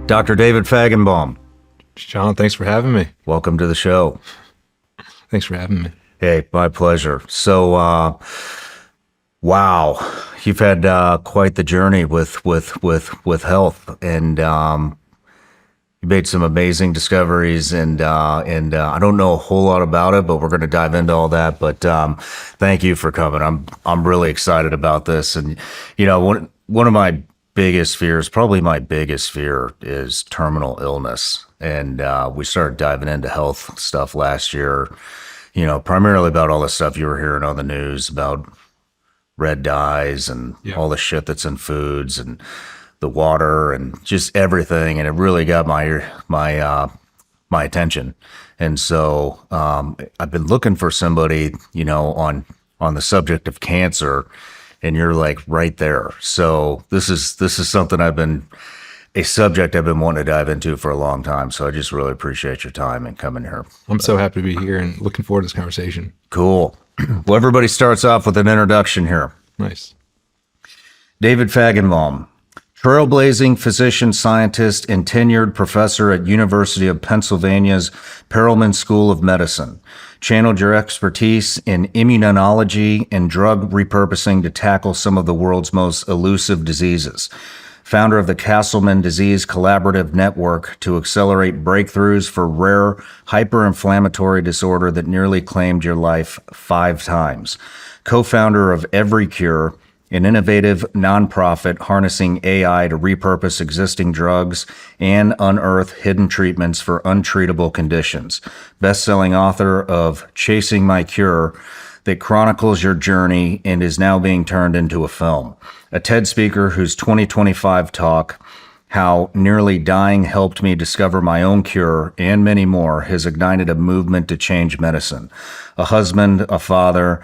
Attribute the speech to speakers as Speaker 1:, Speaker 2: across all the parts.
Speaker 1: Dr. David Fajgenbaum.
Speaker 2: Shawn, thanks for having me.
Speaker 1: Welcome to the show.
Speaker 2: Thanks for having me.
Speaker 1: Hey, my pleasure. So, wow, you've had quite the journey with health, and you made some amazing discoveries, and I don't know a whole lot about it, but we're going to dive into all that. But thank you for coming. I'm really excited about this, and one of my biggest fears, probably my biggest fear, is terminal illness. And we started diving into health stuff last year, primarily about all the stuff you were hearing on the news about red dyes and all the shit that's in foods and the water and just everything. And it really got my attention. And so I've been looking for somebody, on the subject of cancer, and you're like right there. So this is something a subject I've been wanting to dive into for a long time. So I just really appreciate your time and coming here.
Speaker 2: I'm so happy to be here and looking forward to this conversation.
Speaker 1: Cool. Well, everybody starts off with an introduction here.
Speaker 2: Nice.
Speaker 1: David Fajgenbaum, trailblazing physician scientist and tenured professor at University of Pennsylvania's Perelman School of Medicine. Channeled your expertise in immunology and drug repurposing to tackle some of the world's most elusive diseases. Founder of the Castleman Disease Collaborative Network to accelerate breakthroughs for rare hyperinflammatory disorder that nearly claimed your life 5 times. Co-founder of Every Cure, an innovative nonprofit harnessing AI to repurpose existing drugs and unearth hidden treatments for untreatable conditions. Best-selling author of Chasing My Cure, that chronicles your journey and is now being turned into a film. A TED speaker whose 2025 talk, How Nearly Dying Helped Me Discover My Own Cure, and many more, has ignited a movement to change medicine. A husband, a father,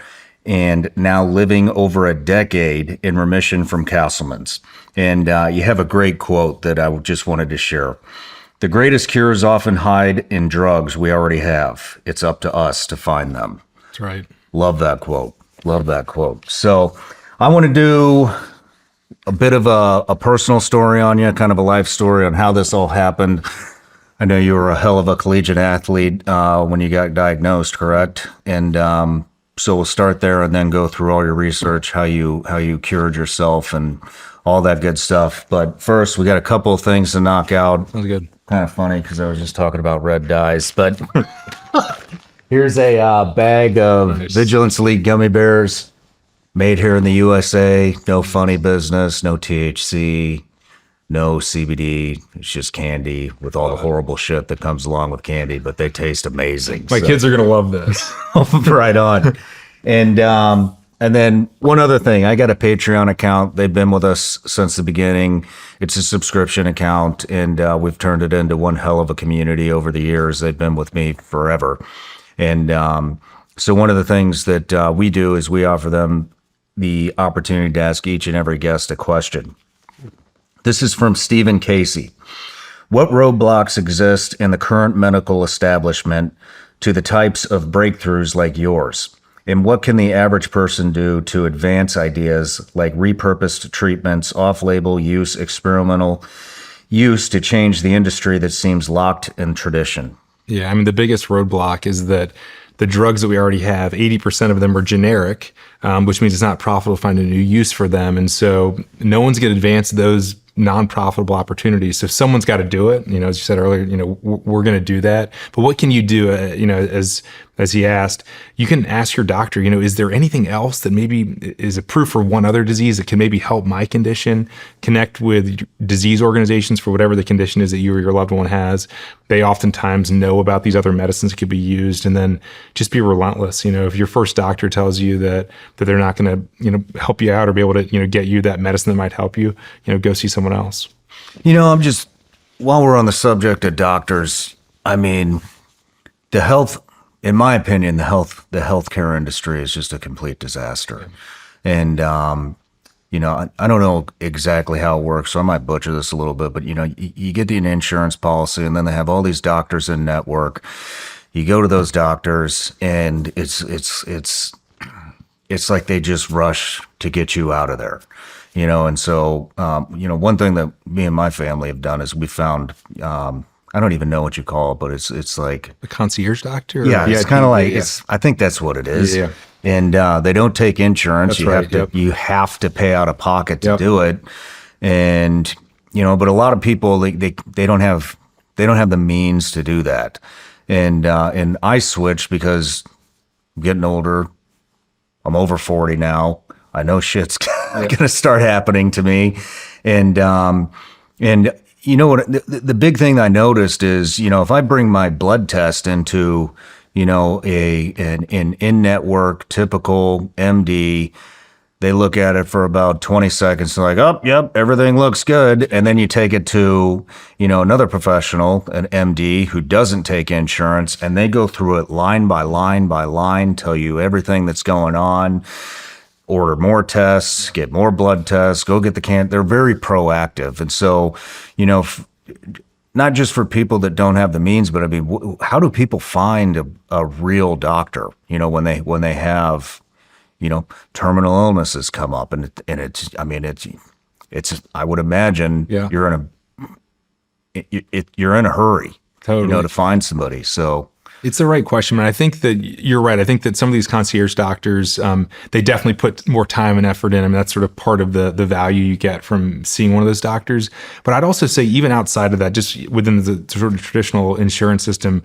Speaker 1: and now living over a decade in remission from Castleman's. And you have a great quote that I just wanted to share. The greatest cures often hide in drugs we already have. It's up to us to find them.
Speaker 2: That's right.
Speaker 1: Love that quote. Love that quote. So I want to do a bit of a personal story on you, kind of a life story on how this all happened. I know you were a hell of a collegiate athlete when you got diagnosed, correct? And so we'll start there and then go through all your research, how you cured yourself and all that good stuff. But first, we got a couple of things to knock out.
Speaker 2: Sounds good.
Speaker 1: Kind of funny because I was just talking about red dyes, but here's a bag of Vigilance Elite gummy bears made here in the USA. No funny business, no THC, no CBD. It's just candy with all the horrible shit that comes along with candy, but they taste amazing.
Speaker 2: My kids are going to love this.
Speaker 1: Right on. And then one other thing, I got a Patreon account. They've been with us since the beginning. It's a subscription account, and we've turned it into one hell of a community over the years. They've been with me forever. And so one of the things that we do is we offer them the opportunity to ask each and every guest a question. This is from Stephen Casey. What roadblocks exist in the current medical establishment to the types of breakthroughs like yours? And what can the average person do to advance ideas like repurposed treatments, off-label use, experimental use to change the industry that seems locked in tradition?
Speaker 2: Yeah, I mean, the biggest roadblock is that the drugs that we already have, 80% of them are generic, which means it's not profitable to find a new use for them. And so no one's going to advance those non-profitable opportunities. So someone's got to do it. As you said earlier, we're going to do that. But what can you do? As he asked, you can ask your doctor, is there anything else that maybe is approved for one other disease that can maybe help my condition? Connect with disease organizations for whatever the condition is that you or your loved one has. They oftentimes know about these other medicines that could be used, and then just be relentless. If your first doctor tells you that they're not going to, help you out or be able to, get you that medicine that might help you, go see someone else.
Speaker 1: While we're on the subject of doctors, I mean, in my opinion, the healthcare industry is just a complete disaster. And, I don't know exactly how it works, so I might butcher this a little bit, but, you get an insurance policy and then they have all these doctors in network. You go to those doctors and it's like they just rush to get you out of there. And so, one thing that me and my family have done is we found, I don't even know what you call it, but it's like
Speaker 2: A concierge doctor? Or
Speaker 1: yeah, it's
Speaker 2: VIP?
Speaker 1: kind of like
Speaker 2: Yeah.
Speaker 1: I think that's what it is.
Speaker 2: Yeah.
Speaker 1: And they don't take insurance.
Speaker 2: That's
Speaker 1: You
Speaker 2: right,
Speaker 1: have to
Speaker 2: yep.
Speaker 1: you have to pay out of pocket to
Speaker 2: Yep.
Speaker 1: do it. And but a lot of people they don't have the means to do that. And I switched because I'm getting older. I'm over 40 now. I know shit's gonna start happening to me. And you know what? The big thing I noticed is, if I bring my blood test into, an in-network typical MD, they look at it for about 20 seconds. They're like, oh, yep, everything looks good. And then you take it to, another professional, an MD who doesn't take insurance, and they go through it line by line by line, tell you everything that's going on, order more tests, get more blood tests, go get the They're very proactive. And so, not just for people that don't have the means, but I mean, how do people find a real doctor, when they have, terminal illnesses come up, and it's I would imagine
Speaker 2: Yeah.
Speaker 1: you're in a hurry,
Speaker 2: Totally.
Speaker 1: to find somebody. So
Speaker 2: It's the right question, man. I think that you're right. I think that some of these concierge doctors, they definitely put more time and effort in. I mean, that's sort of part of the value you get from seeing one of those doctors. But I'd also say even outside of that, just within the sort of traditional insurance system,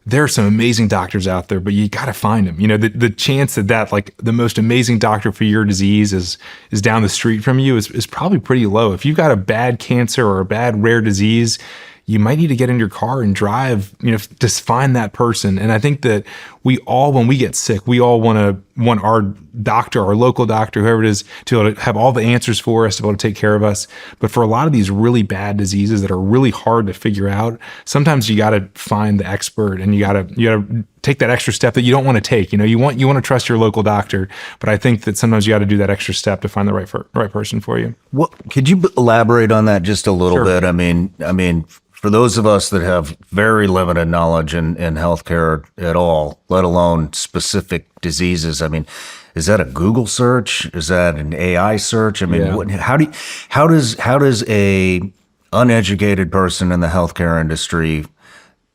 Speaker 2: there are some amazing doctors out there, but you got to find them. The chance that like the most amazing doctor for your disease is down the street from you is probably pretty low. If you've got a bad cancer or a bad rare disease, you might need to get in your car and drive, to find that person. And I think that we all, when we get sick, we all want our doctor, our local doctor, whoever it is, to be able to have all the answers for us, to be able to take care of us. But for a lot of these really bad diseases that are really hard to figure out, sometimes you got to find the expert, and you got to take that extra step that you don't want to take. You want to trust your local doctor, but I think that sometimes you got to do that extra step to find the right person for you.
Speaker 1: what could you elaborate on that just a little
Speaker 2: Sure.
Speaker 1: bit? I mean, for those of us that have very limited knowledge in healthcare at all, let alone specific diseases, I mean, is that a Google search? Is that an AI search? I mean,
Speaker 2: Yeah.
Speaker 1: how does a uneducated person in the healthcare industry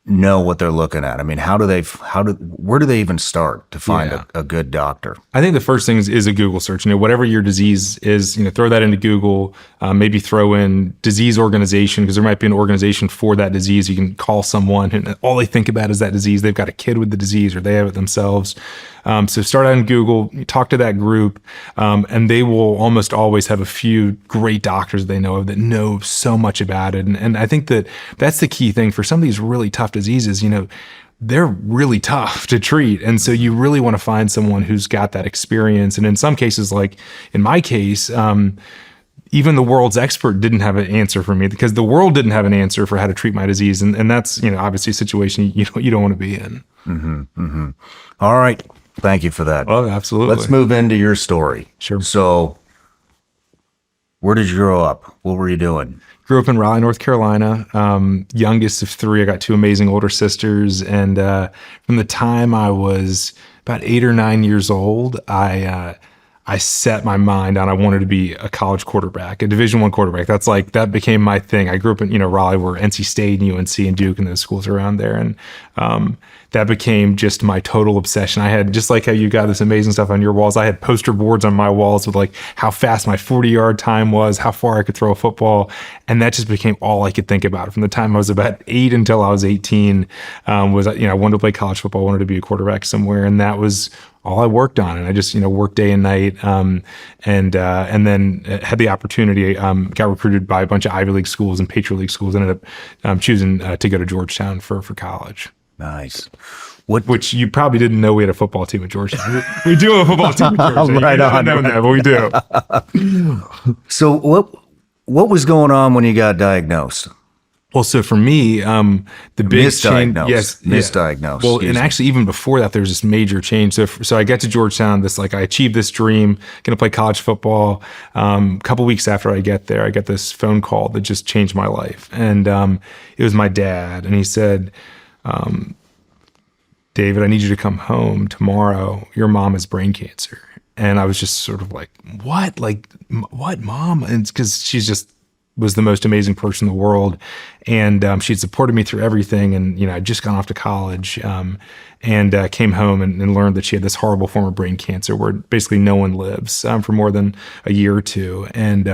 Speaker 1: know what they're looking at? I mean, where do they even start to find
Speaker 2: Yeah.
Speaker 1: a good doctor?
Speaker 2: I think the first thing is a Google search. Whatever your disease is, throw that into Google. Maybe throw in disease organization, because there might be an organization for that disease. You can call someone and all they think about is that disease. They've got a kid with the disease, or they have it themselves. So start out in Google, talk to that group, and they will almost always have a few great doctors they know of that know so much about it. And I think that that's the key thing for some of these really tough diseases. They're really tough to treat. And so you really want to find someone who's got that experience. And in some cases, like in my case, even the world's expert didn't have an answer for me, because the world didn't have an answer for how to treat my disease. And that's, obviously a situation you don't want to be in.
Speaker 1: All right. Thank you for that.
Speaker 2: Oh, absolutely.
Speaker 1: Let's move into your story.
Speaker 2: Sure.
Speaker 1: So, where did you grow up? What were you doing?
Speaker 2: Grew up in Raleigh, North Carolina, youngest of three. I got two amazing older sisters. And from the time I was about 8 or 9 years old, I set my mind on I wanted to be a college quarterback, a Division I quarterback. That became my thing. I grew up in Raleigh, where NC State and UNC and Duke and those schools around there, and that became just my total obsession. I had, just like how you got this amazing stuff on your walls, I had poster boards on my walls with like how fast my 40-yard time was, how far I could throw a football, and that just became all I could think about from the time I was about 8 until I was 18. I wanted to play college football, I wanted to be a quarterback somewhere, and that was all I worked on. And I just, worked day and night. And then had the opportunity, got recruited by a bunch of Ivy League schools and Patriot League schools, ended up choosing to go to Georgetown for college.
Speaker 1: Nice.
Speaker 2: Which you probably didn't know we had a football team at Georgetown. We do have a football team at Georgetown.
Speaker 1: Right
Speaker 2: You
Speaker 1: on.
Speaker 2: didn't know that, but we do.
Speaker 1: So, what was going on when you got diagnosed?
Speaker 2: Well, so for me, the big change,
Speaker 1: Misdiagnosed.
Speaker 2: Well, and actually, even before that, there's this major change. So I get to Georgetown. I achieved this dream, going to play college football. A couple weeks after I get there, I get this phone call that just changed my life, and it was my dad, and he said, "David, I need you to come home tomorrow. Your mom has brain cancer." And I was just sort of like, what? Like, what, Mom? And because she's just was the most amazing person in the world. And she'd supported me through everything. And, you know, I'd just gone off to college and came home and learned that she had this horrible form of brain cancer where basically no one lives for more than a year or two. And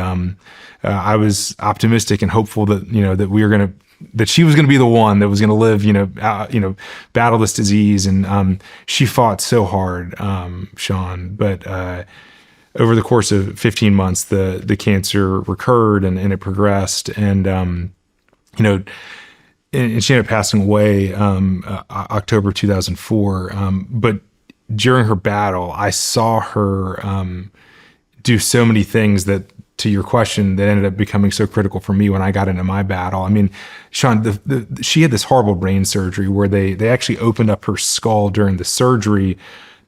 Speaker 2: I was optimistic and hopeful that, you know, that we were going to, that she was going to be the one that was going to live, battle this disease. And she fought so hard, Shawn, but over the course of 15 months, the cancer recurred and it progressed. And, and she ended up passing away October 2004. But during her battle, I saw her do so many things that, to your question, that ended up becoming so critical for me when I got into my battle. I mean, Shawn, she had this horrible brain surgery where they actually opened up her skull during the surgery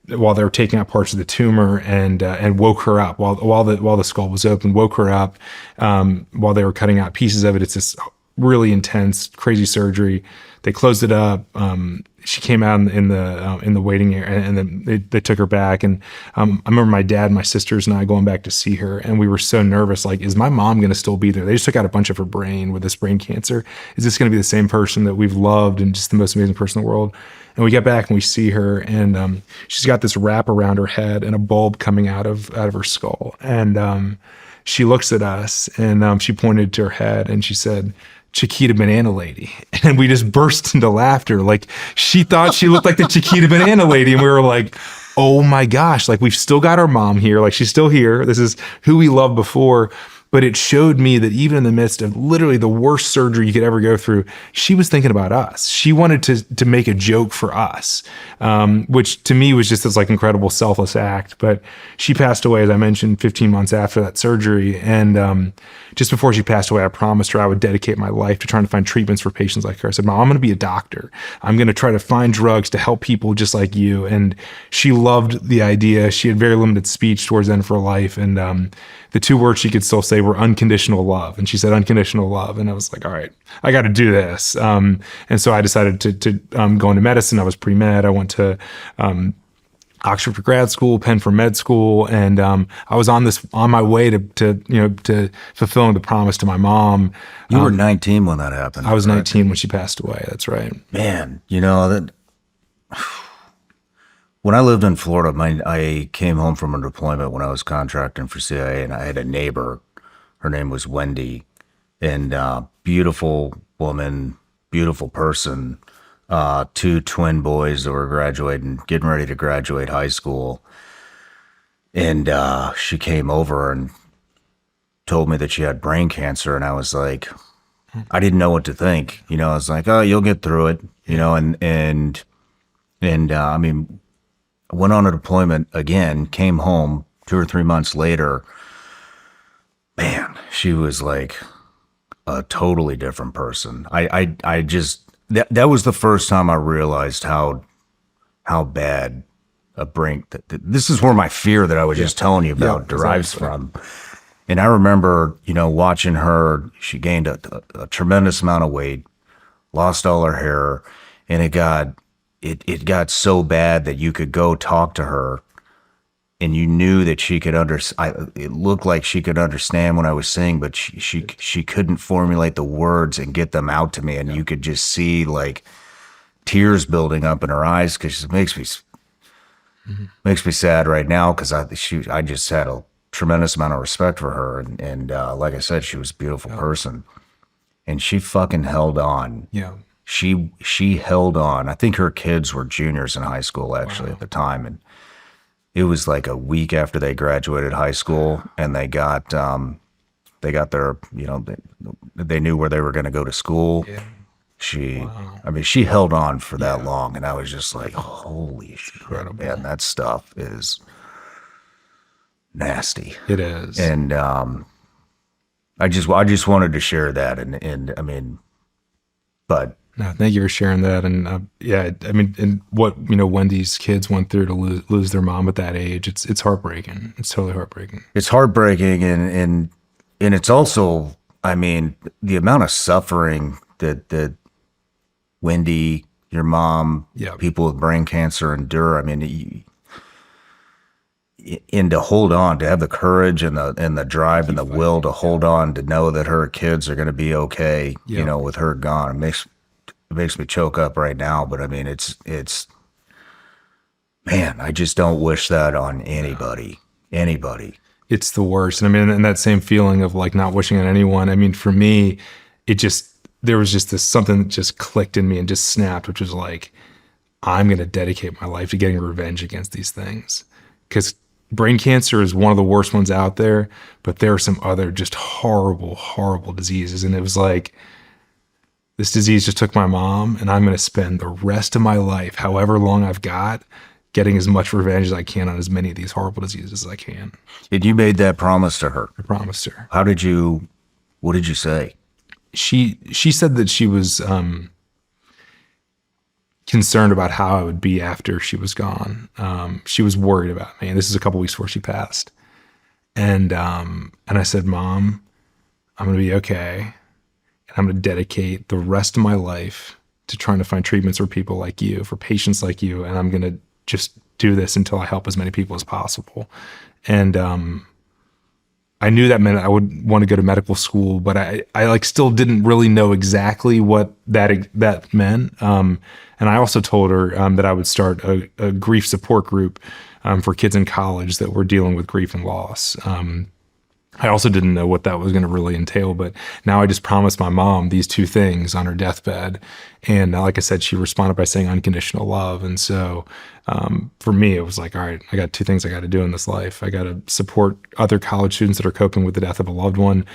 Speaker 2: while they were taking out parts of the tumor and woke her up while the skull was open, woke her up while they were cutting out pieces of it. It's this really intense, crazy surgery. They closed it up. She came out in the waiting area, and then they took her back. And I remember my dad, my sisters, and I going back to see her, and we were so nervous. Like, is my mom going to still be there? They just took out a bunch of her brain with this brain cancer. Is this going to be the same person that we've loved and just the most amazing person in the world? And we get back and we see her, and she's got this wrap around her head and a bulb coming out of her skull. And she looks at us, and she pointed to her head, and she said, "Chiquita Banana Lady." And we just burst into laughter. Like, she thought she looked like the Chiquita Banana Lady. And we were like, oh my gosh, like, we've still got our mom here. Like, she's still here. This is who we loved before. But it showed me that even in the midst of literally the worst surgery you could ever go through, she was thinking about us. She wanted to make a joke for us, which to me was just this like incredible selfless act. But she passed away, as I mentioned, 15 months after that surgery. And just before she passed away, I promised her I would dedicate my life to trying to find treatments for patients like her. I said, "Mom, I'm going to be a doctor. I'm going to try to find drugs to help people just like you." And she loved the idea. She had very limited speech towards the end of her life. And the two words she could still say were unconditional love. And she said unconditional love. And I was like, all right, I got to do this. And so I decided to go into medicine. I was pre-med. I went to Oxford for grad school, Penn for med school. And I was on my way to fulfilling the promise to my mom.
Speaker 1: You were 19 when that happened.
Speaker 2: I was 19 when she passed away. That's right.
Speaker 1: Man, that when I lived in Florida, I came home from a deployment when I was contracting for CIA, and I had a neighbor. Her name was Wendy, and beautiful woman, beautiful person. Two twin boys that were getting ready to graduate high school. And she came over and told me that she had brain cancer, and I was like, I didn't know what to think. I was like, oh, you'll get through it. And I mean, I went on a deployment again, came home 2 or 3 months later. Man, she was like a totally different person. I just, that was the first time I realized how bad a brain, this is where my fear that I was just telling you about derives from. And I remember, watching her, she gained a tremendous amount of weight, lost all her hair, and it got so bad that you could go talk to her and you knew that she could it looked like she could understand what I was saying, but she couldn't formulate the words and get them out to me. And you could just see like tears building up in her eyes, because it makes me sad right now, because I just had a tremendous amount of respect for her. And like I said, she was a beautiful person, and she fucking held on.
Speaker 2: Yeah.
Speaker 1: She held on. I think her kids were juniors in high school actually at the time, and it was like a week after they graduated high school, and they got their, they knew where they were going to go to school. Yeah. She held on for that long, and I was just like, holy shit, man, that stuff is nasty.
Speaker 2: It is.
Speaker 1: And I just wanted to share that, and I mean, but.
Speaker 2: No, thank you for sharing that. And and what Wendy's kids went through to lose their mom at that age, it's heartbreaking. It's totally heartbreaking.
Speaker 1: It's heartbreaking, and it's also, I mean, the amount of suffering that Wendy, your mom, people with brain cancer endure. I mean, and to hold on, to have the courage and the drive and the will to hold on, to know that her kids are going to be okay, you know, with her gone. It makes me choke up right now. But I mean, it's man, I just don't wish that on anybody.
Speaker 2: It's the worst. And I mean, and that same feeling of like not wishing on anyone. I mean, for me, there was just this something that just clicked in me and just snapped, which was like, I'm going to dedicate my life to getting revenge against these things. Because brain cancer is one of the worst ones out there, but there are some other just horrible, horrible diseases. And it was like, this disease just took my mom, and I'm going to spend the rest of my life, however long I've got, getting as much revenge as I can on as many of these horrible diseases as I can.
Speaker 1: And you made that promise to her?
Speaker 2: I promised her.
Speaker 1: What did you say?
Speaker 2: She said that she was concerned about how I would be after she was gone. She was worried about me. And this is a couple weeks before she passed. And I said, Mom, I'm going to be okay. And I'm going to dedicate the rest of my life to trying to find treatments for people like you, for patients like you. And I'm going to just do this until I help as many people as possible. And I knew that meant I would want to go to medical school, but I like still didn't really know exactly what that meant. And I also told her that I would start a grief support group for kids in college that were dealing with grief and loss. I also didn't know what that was going to really entail, but now I just promised my mom these two things on her deathbed. And like I said, she responded by saying unconditional love. And so for me, it was like, all right, I got two things I got to do in this life. I got to support other college students that are coping with the death of a loved one.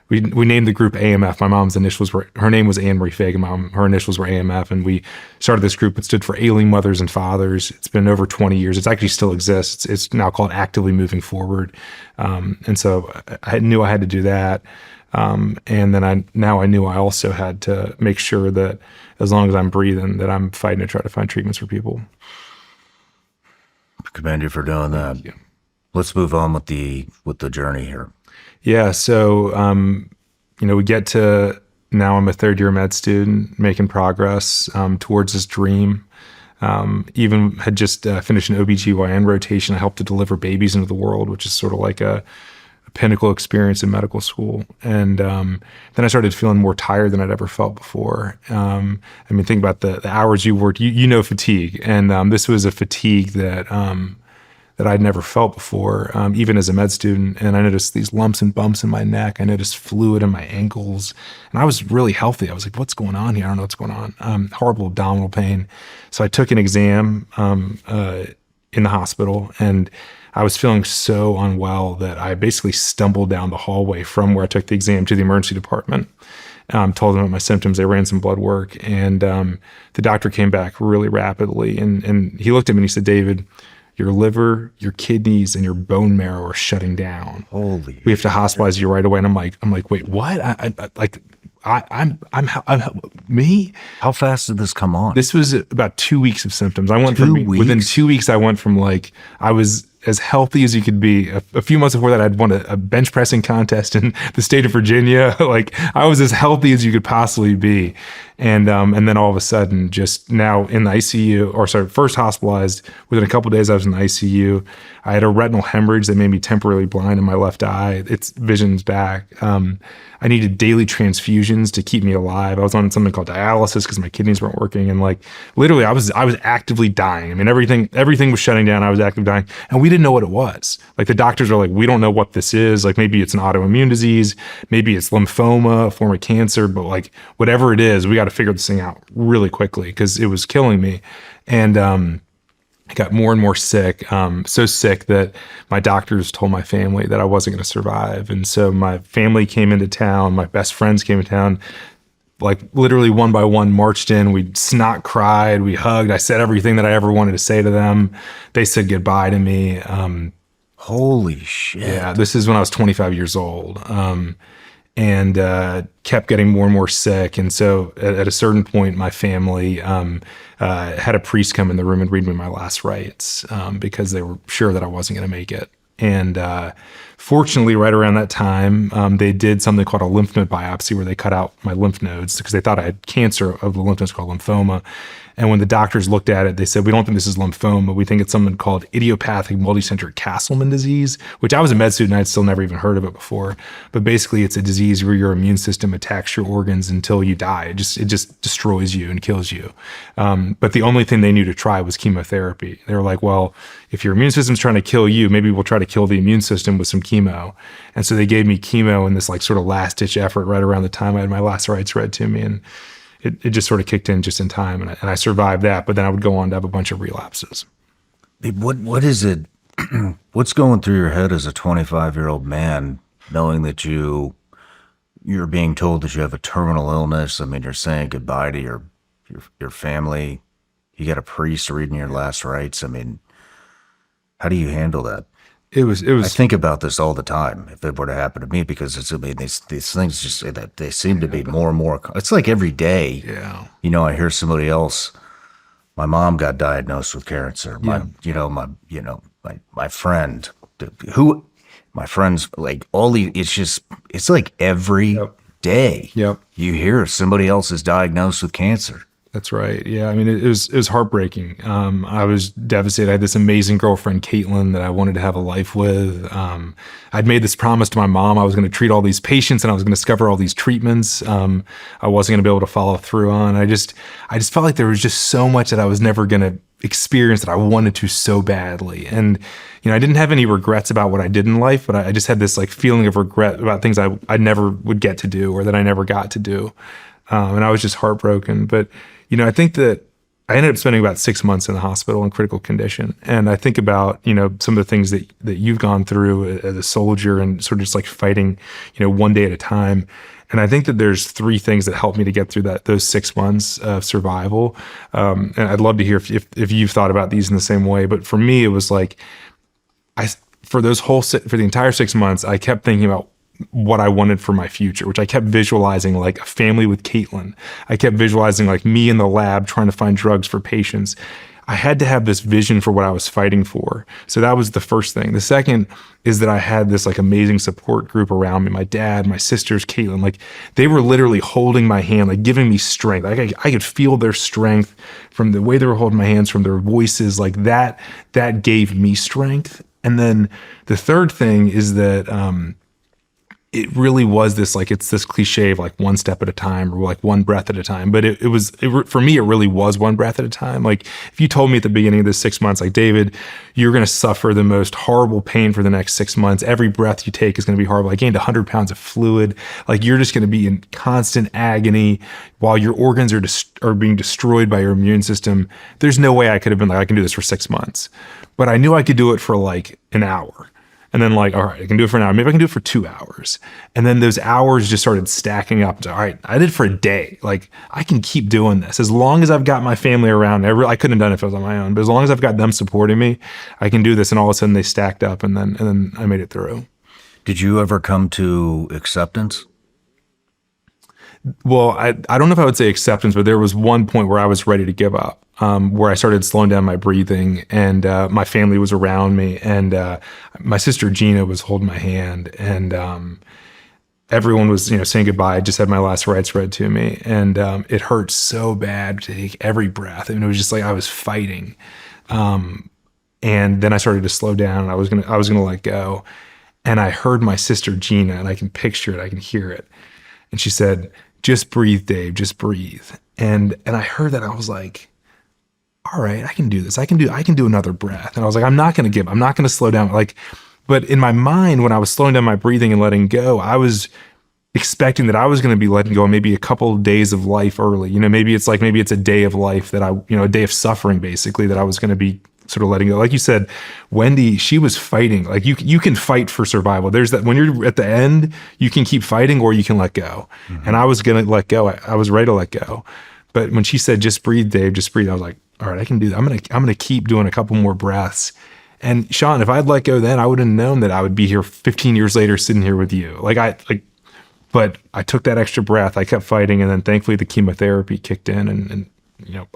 Speaker 2: We named the group AMF. My mom's initials her name was Anne Marie Fajgenbaum. Her initials were AMF. And we started this group that stood for Ailing Mothers and Fathers. It's been over 20 years. It actually still exists. It's now called Actively Moving Forward. And so I knew I had to do that. And then I knew I also had to make sure that as long as I'm breathing, that I'm fighting to try to find treatments for people.
Speaker 1: I commend you for doing that. Let's move on with the journey here.
Speaker 2: Yeah. So, we get to now I'm a third year med student making progress towards this dream. Even had just finished an OBGYN rotation. I helped to deliver babies into the world, which is sort of like a pinnacle experience in medical school. And then I started feeling more tired than I'd ever felt before. Think about the hours you worked, you know, fatigue. And this was a fatigue that I'd never felt before, even as a med student. And I noticed these lumps and bumps in my neck. I noticed fluid in my ankles. And I was really healthy. I was like, what's going on here? I don't know what's going on. Horrible abdominal pain. So I took an exam in the hospital, and I was feeling so unwell that I basically stumbled down the hallway from where I took the exam to the emergency department. Told them about my symptoms. They ran some blood work, and the doctor came back really rapidly. And he looked at me and he said, David, your liver, your kidneys, and your bone marrow are shutting down.
Speaker 1: Holy! We
Speaker 2: have to hospitalize you right away. And I'm like, wait, what? I'm me?
Speaker 1: How fast did this come on?
Speaker 2: This was about 2 weeks of symptoms. Within 2 weeks, I went from like, I was as healthy as you could be. A few months before that, I'd won a bench pressing contest in the state of Virginia. Like, I was as healthy as you could possibly be. And then all of a sudden, just now in the ICU, first hospitalized. Within a couple of days, I was in the ICU. I had a retinal hemorrhage that made me temporarily blind in my left eye. Its vision's back. I needed daily transfusions to keep me alive. I was on something called dialysis because my kidneys weren't working. And like, literally, I was actively dying. I mean, everything was shutting down. I was actively dying. And we didn't know what it was. Like, the doctors are like, we don't know what this is. Like, maybe it's an autoimmune disease. Maybe it's lymphoma, a form of cancer. But like, whatever it is, we got to figure this thing out really quickly because it was killing me. And I got more and more sick, so sick that my doctors told my family that I wasn't going to survive. And so my family came into town, my best friends came into town, like literally one by one marched in. We snot cried, we hugged. I said everything that I ever wanted to say to them. They said goodbye to me.
Speaker 1: Holy shit.
Speaker 2: Yeah, this is when I was 25 years old. And kept getting more and more sick. And so at a certain point, my family had a priest come in the room and read me my last rites because they were sure that I wasn't going to make it. And fortunately, right around that time, they did something called a lymph node biopsy where they cut out my lymph nodes because they thought I had cancer of the lymph nodes called lymphoma. And when the doctors looked at it, they said, we don't think this is lymphoma. We think it's something called idiopathic multicentric Castleman disease, which I was a med student. I'd still never even heard of it before. But basically, it's a disease where your immune system attacks your organs until you die. It just destroys you and kills you. But the only thing they knew to try was chemotherapy. They were like, well, if your immune system's trying to kill you, maybe we'll try to kill the immune system with some chemo. And so they gave me chemo in this like sort of last ditch effort right around the time I had my last rites read to me. And it just sort of kicked in just in time. And I survived that, but then I would go on to have a bunch of relapses.
Speaker 1: What is it? What's going through your head as a 25-year-old man, knowing that you're being told that you have a terminal illness? I mean, you're saying goodbye to your family. You got a priest reading your last rites. I mean, how do you handle that?
Speaker 2: It was.
Speaker 1: I think about this all the time. If it were to happen to me, because these things just that they seem to be more and more. It's like every day.
Speaker 2: Yeah.
Speaker 1: I hear somebody else. My mom got diagnosed with cancer. My friend, my friends, like all these. It's like every day.
Speaker 2: Yep.
Speaker 1: You hear somebody else is diagnosed with cancer.
Speaker 2: That's right. Yeah. I mean, it was heartbreaking. I was devastated. I had this amazing girlfriend, Caitlin, that I wanted to have a life with. I'd made this promise to my mom. I was going to treat all these patients and I was going to discover all these treatments. I wasn't going to be able to follow through on. I just felt like there was just so much that I was never going to experience that I wanted to so badly. And, I didn't have any regrets about what I did in life, but I just had this like feeling of regret about things I never would get to do or that I never got to do. And I was just heartbroken. But, I think that I ended up spending about 6 months in the hospital in critical condition. And I think about, some of the things that you've gone through as a soldier and sort of just like fighting, one day at a time. And I think that there's 3 things that helped me to get through those 6 months of survival. And I'd love to hear if you've thought about these in the same way. But for me, it was like, for the entire 6 months, I kept thinking about what I wanted for my future, which I kept visualizing like a family with Caitlin. I kept visualizing like me in the lab trying to find drugs for patients. I had to have this vision for what I was fighting for. So that was the first thing. The second is that I had this like amazing support group around me. My dad, my sisters, Caitlin, like they were literally holding my hand, like giving me strength. Like I could feel their strength from the way they were holding my hands, from their voices, like that gave me strength. And then the third thing is that, it really was this, like, it's this cliche of like one step at a time or like one breath at a time. But for me, it really was one breath at a time. Like if you told me at the beginning of this 6 months, like, David, you're going to suffer the most horrible pain for the next 6 months. Every breath you take is going to be horrible. I gained 100 pounds of fluid. Like you're just going to be in constant agony while your organs are being destroyed by your immune system. There's no way I could have been like, I can do this for 6 months. But I knew I could do it for like an hour. And then like, all right, I can do it for an hour. Maybe I can do it for 2 hours. And then those hours just started stacking up to, all right, I did it for a day. Like I can keep doing this. As long as I've got my family around, I couldn't have done it if I was on my own, but as long as I've got them supporting me, I can do this. And all of a sudden they stacked up and then I made it through.
Speaker 1: Did you ever come to acceptance?
Speaker 2: Well, I don't know if I would say acceptance, but there was one point where I was ready to give up, where I started slowing down my breathing, and my family was around me, and my sister Gina was holding my hand, and everyone was, saying goodbye. I just had my last rites read to me, and it hurt so bad to take every breath, and it was just like I was fighting. And then I started to slow down, and I was gonna let go, and I heard my sister Gina, and I can picture it, I can hear it, and she said, "Just breathe, Dave, just breathe." And I heard that, I was like, all right, I can do this. I can do another breath. And I was like, I'm not going to slow down. But in my mind, when I was slowing down my breathing and letting go, I was expecting that I was going to be letting go maybe a couple of days of life early. Maybe it's a day of life that a day of suffering basically that I was going to be sort of letting go. Like you said, Wendy, she was fighting. Like you can fight for survival. There's that when you're at the end, you can keep fighting or you can let go. Mm-hmm. And I was going to let go. I was ready to let go. But when she said, "Just breathe, Dave, just breathe," I was like, all right, I can do that. I'm going to keep doing a couple more breaths. And Shawn, if I'd let go then, I would have known that I would be here 15 years later sitting here with you. But I took that extra breath. I kept fighting, and then thankfully the chemotherapy kicked in, and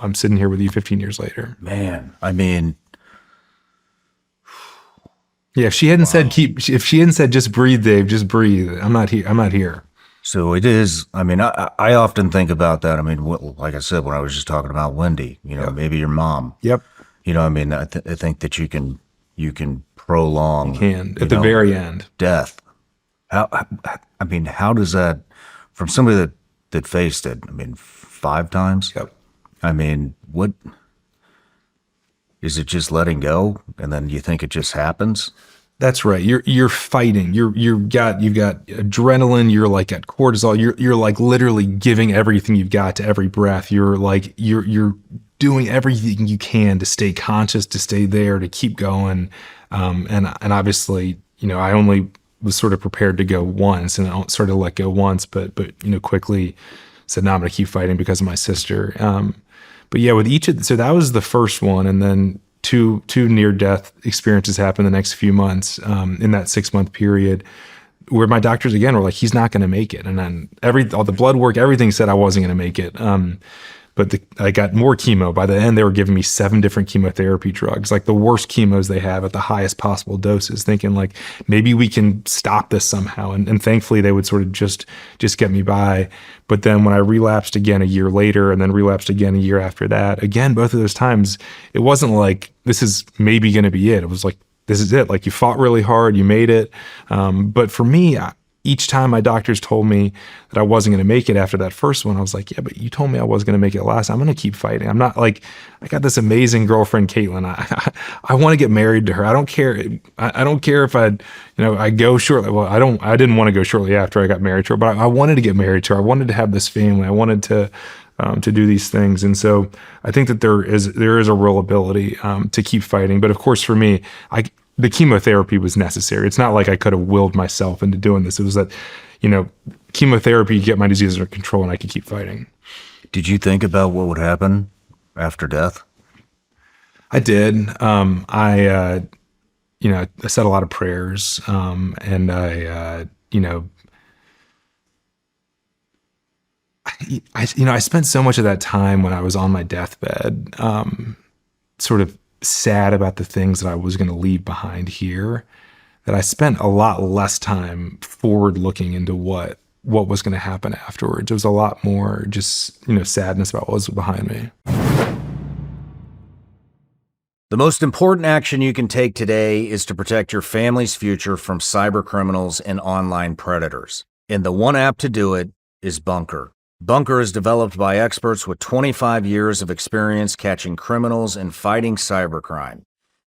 Speaker 2: I'm sitting here with you 15 years later.
Speaker 1: Man, I mean,
Speaker 2: yeah. If she hadn't said "just breathe, Dave, just breathe," I'm not here.
Speaker 1: So it is. I mean, I often think about that. I mean, like I said, when I was just talking about Wendy, maybe your mom.
Speaker 2: Yep.
Speaker 1: I mean, I think that you can prolong,
Speaker 2: At the very end.
Speaker 1: death. I mean, how does that, from somebody that faced it? I mean, 5 times.
Speaker 2: Yep.
Speaker 1: I mean, what is it? Just letting go, and then you think it just happens?
Speaker 2: That's right. You're fighting. You've got adrenaline. You're like at cortisol. You're like literally giving everything you've got to every breath. You're doing everything you can to stay conscious, to stay there, to keep going. And obviously, I only was sort of prepared to go once, and I sort of let go once, but quickly said, no, I'm going to keep fighting because of my sister. But yeah, with so that was the first one, and then two near-death experiences happened the next few months in that 6-month period, where my doctors again were like, he's not going to make it. And then all the blood work, everything said I wasn't going to make it. But I got more chemo. By the end, they were giving me 7 different chemotherapy drugs, like the worst chemos they have at the highest possible doses, thinking like maybe we can stop this somehow. And thankfully, they would sort of just get me by. But then when I relapsed again a year later, and then relapsed again a year after that, again, both of those times, it wasn't like this is maybe going to be it. It was like, this is it. Like, you fought really hard, you made it. But for me, each time my doctors told me that I wasn't going to make it after that first one, I was like, yeah, but you told me I was going to make it last. I'm going to keep fighting. I'm not like, I got this amazing girlfriend, Caitlin. I want to get married to her. I don't care. I don't care if I go shortly. Well, I didn't want to go shortly after I got married to her, but I wanted to get married to her. I wanted to have this family. I wanted to do these things. And so I think that there is a real ability to keep fighting. But of course, for me, the chemotherapy was necessary. It's not like I could have willed myself into doing this. It was that, chemotherapy get my disease under control and I could keep fighting.
Speaker 1: Did you think about what would happen after death?
Speaker 2: I did. I said a lot of prayers, and I spent so much of that time when I was on my deathbed, sort of sad about the things that I was going to leave behind here, that I spent a lot less time forward looking into what was going to happen afterwards. It was a lot more just, sadness about what was behind me.
Speaker 1: The most important action you can take today is to protect your family's future from cyber criminals and online predators. And the one app to do it is Bunker. Bunker is developed by experts with 25 years of experience catching criminals and fighting cybercrime.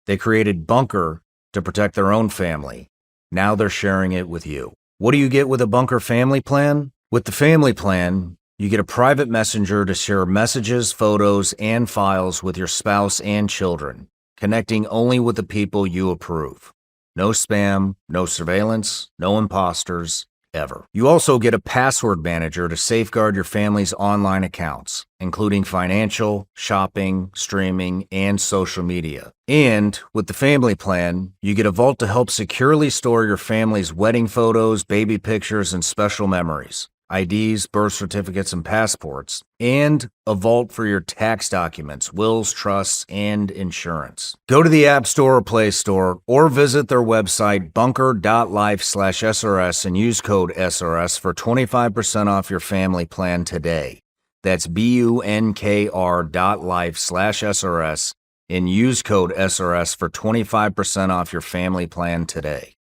Speaker 1: They created Bunker to protect their own family. Now they're sharing it with you. What do you get with a Bunker family plan? With the family plan, you get a private messenger to share messages, photos, and files with your spouse and children, connecting only with the people you approve. No spam, no surveillance, no imposters, ever. You also get a password manager to safeguard your family's online accounts, including financial, shopping, streaming, and social media. And with the family plan, you get a vault to help securely store your family's wedding photos, baby pictures, and special memories. IDs, birth certificates, and passports, and a vault for your tax documents, wills, trusts, and insurance. Go to the App Store or Play Store, or visit their website, bunker.life/SRS, and use code SRS for 25% off your family plan today. That's bunkr.life/SRS, and use code SRS for 25% off your family plan today.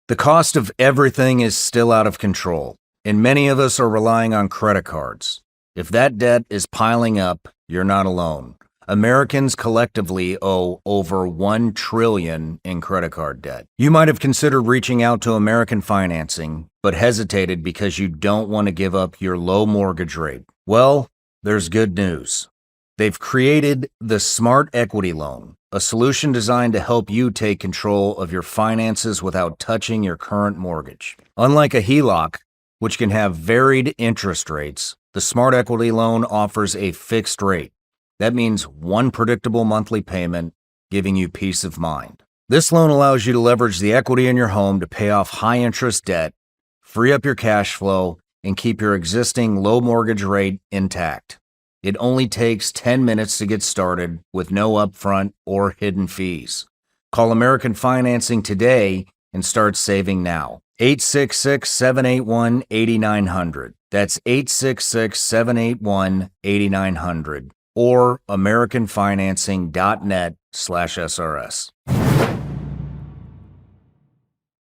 Speaker 1: The cost of everything is still out of control, and many of us are relying on credit cards. If that debt is piling up, you're not alone. Americans collectively owe over $1 trillion in credit card debt. You might have considered reaching out to American Financing, but hesitated because you don't want to give up your low mortgage rate. Well, there's good news. They've created the Smart Equity Loan, a solution designed to help you take control of your finances without touching your current mortgage. Unlike a HELOC, which can have varied interest rates, the Smart Equity Loan offers a fixed rate. That means one predictable monthly payment, giving you peace of mind. This loan allows you to leverage the equity in your home to pay off high-interest debt, free up your cash flow, and keep your existing low mortgage rate intact. It only takes 10 minutes to get started with no upfront or hidden fees. Call American Financing today and start saving now. 866-781-8900. That's 866-781-8900 or americanfinancing.net/SRS.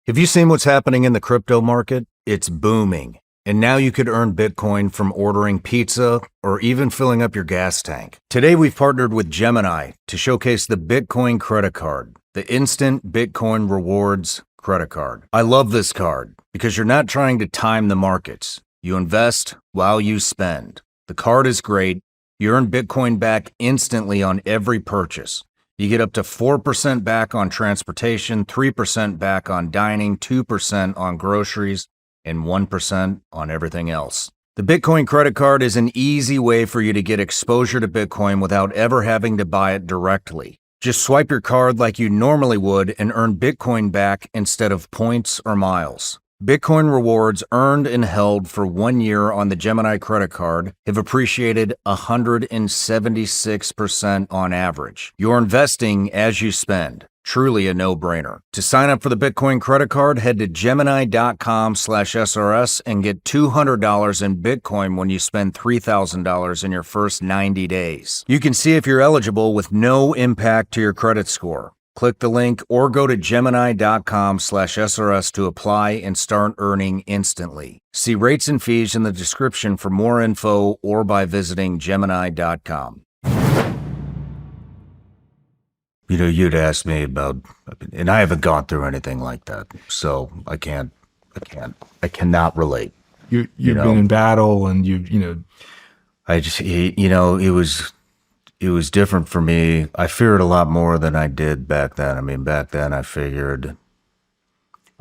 Speaker 1: Have you seen what's happening in the crypto market? It's booming. And now you could earn Bitcoin from ordering pizza or even filling up your gas tank. Today, we've partnered with Gemini to showcase the Bitcoin credit card, the Instant Bitcoin Rewards credit card. I love this card because you're not trying to time the markets. You invest while you spend. The card is great. You earn Bitcoin back instantly on every purchase. You get up to 4% back on transportation, 3% back on dining, 2% on groceries, and 1% on everything else. The Bitcoin credit card is an easy way for you to get exposure to Bitcoin without ever having to buy it directly. Just swipe your card like you normally would and earn Bitcoin back instead of points or miles. Bitcoin rewards earned and held for 1 year on the Gemini credit card have appreciated 176% on average. You're investing as you spend. Truly a no-brainer. To sign up for the Bitcoin credit card, head to Gemini.com/SRS and get $200 in Bitcoin when you spend $3,000 in your first 90 days. You can see if you're eligible with no impact to your credit score. Click the link or go to Gemini.com/SRS to apply and start earning instantly. See rates and fees in the description for more info or by visiting Gemini.com. You know, you'd asked me about, and I haven't gone through anything like that, so I cannot relate.
Speaker 2: You've been in battle, and
Speaker 1: I just, it was different for me. I feared a lot more than I did back then. I mean, back then I figured,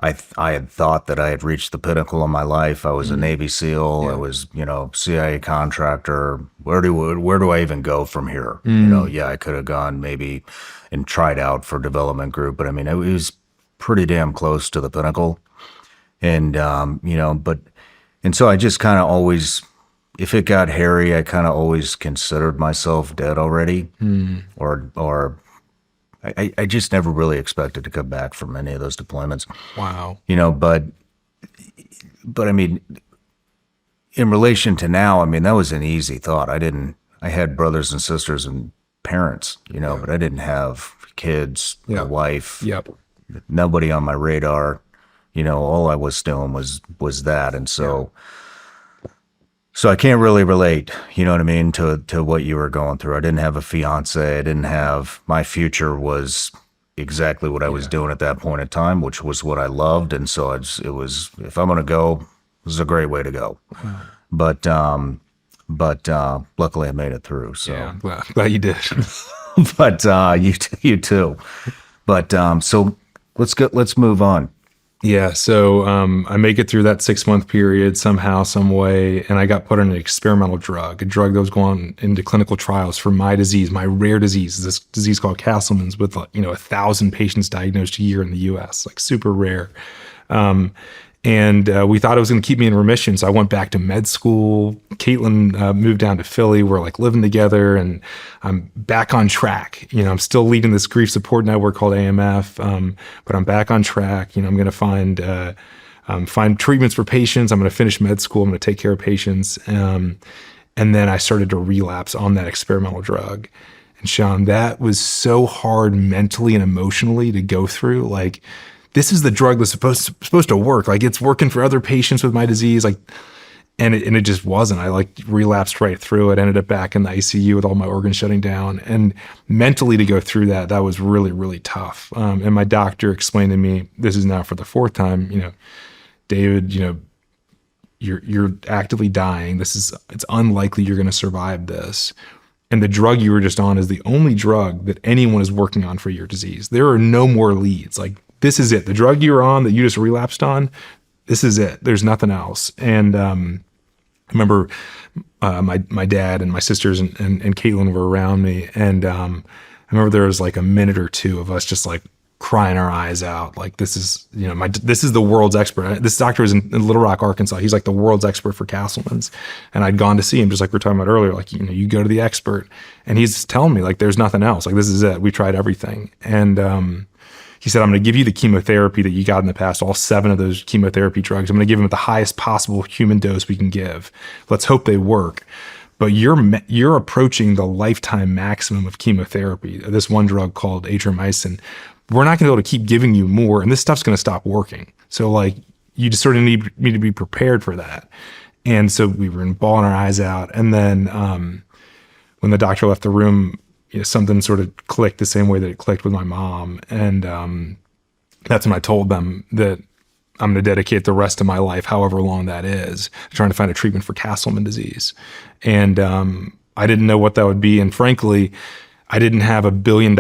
Speaker 1: I had thought that I had reached the pinnacle of my life. I was a Navy SEAL. I was, CIA contractor. Where do I even go from here? I could have gone maybe and tried out for development group, but I mean, it was pretty damn close to the pinnacle. And, and so I just kind of always, if it got hairy, I kind of always considered myself dead already, or I just never really expected to come back from any of those deployments.
Speaker 2: Wow.
Speaker 1: But I mean, in relation to now, I mean, that was an easy thought. I had brothers and sisters and parents, but I didn't have kids, a wife, nobody on my radar. All I was doing was that. And so I can't really relate, you know what I mean, to what you were going through. I didn't have a fiance. My future was exactly what I was doing at that point in time, which was what I loved. And so it was, if I'm going to go, this is a great way to go. Wow. But luckily I made it through. So
Speaker 2: yeah, glad you did.
Speaker 1: But you too. But so let's move on.
Speaker 2: Yeah. So I make it through that 6-month period somehow, some way, and I got put on an experimental drug, a drug that was going into clinical trials for my disease, my rare disease, this disease called Castleman's, with 1,000 patients diagnosed a year in the U.S., like super rare. And we thought it was going to keep me in remission. So I went back to med school. Caitlin moved down to Philly. We're like living together, and I'm back on track. I'm still leading this grief support network called AMF, but I'm back on track. I'm going to find treatments for patients. I'm going to finish med school. I'm going to take care of patients. And then I started to relapse on that experimental drug. And Shawn, that was so hard mentally and emotionally to go through. Like, this is the drug that's supposed to work. Like, it's working for other patients with my disease. Like, and it just wasn't. I relapsed right through it. Ended up back in the ICU with all my organs shutting down. And mentally to go through that was really, really tough. And my doctor explained to me, this is now for the 4th time, David, you're actively dying. It's unlikely you're going to survive this. And the drug you were just on is the only drug that anyone is working on for your disease. There are no more leads. Like, this is it. The drug you were on that you just relapsed on, this is it. There's nothing else. And I remember my dad and my sisters and Caitlin were around me. And I remember there was like a minute or two of us just like crying our eyes out. Like, this is, this is the world's expert. This doctor is in Little Rock, Arkansas. He's like the world's expert for Castleman's. And I'd gone to see him, just like we were talking about earlier, like, you go to the expert, and he's telling me like, there's nothing else. Like, this is it. We tried everything. And, He said, I'm going to give you the chemotherapy that you got in the past, all 7 of those chemotherapy drugs. I'm going to give them at the highest possible human dose we can give. Let's hope they work. But you're approaching the lifetime maximum of chemotherapy. This one drug called Adriamycin, we're not going to be able to keep giving you more, and this stuff's going to stop working. So like, you just sort of need me to be prepared for that. And so we were bawling our eyes out. And then when the doctor left the room, something sort of clicked the same way that it clicked with my mom. And that's when I told them that I'm going to dedicate the rest of my life, however long that is, trying to find a treatment for Castleman disease. And I didn't know what that would be. And frankly, I didn't have $1 billion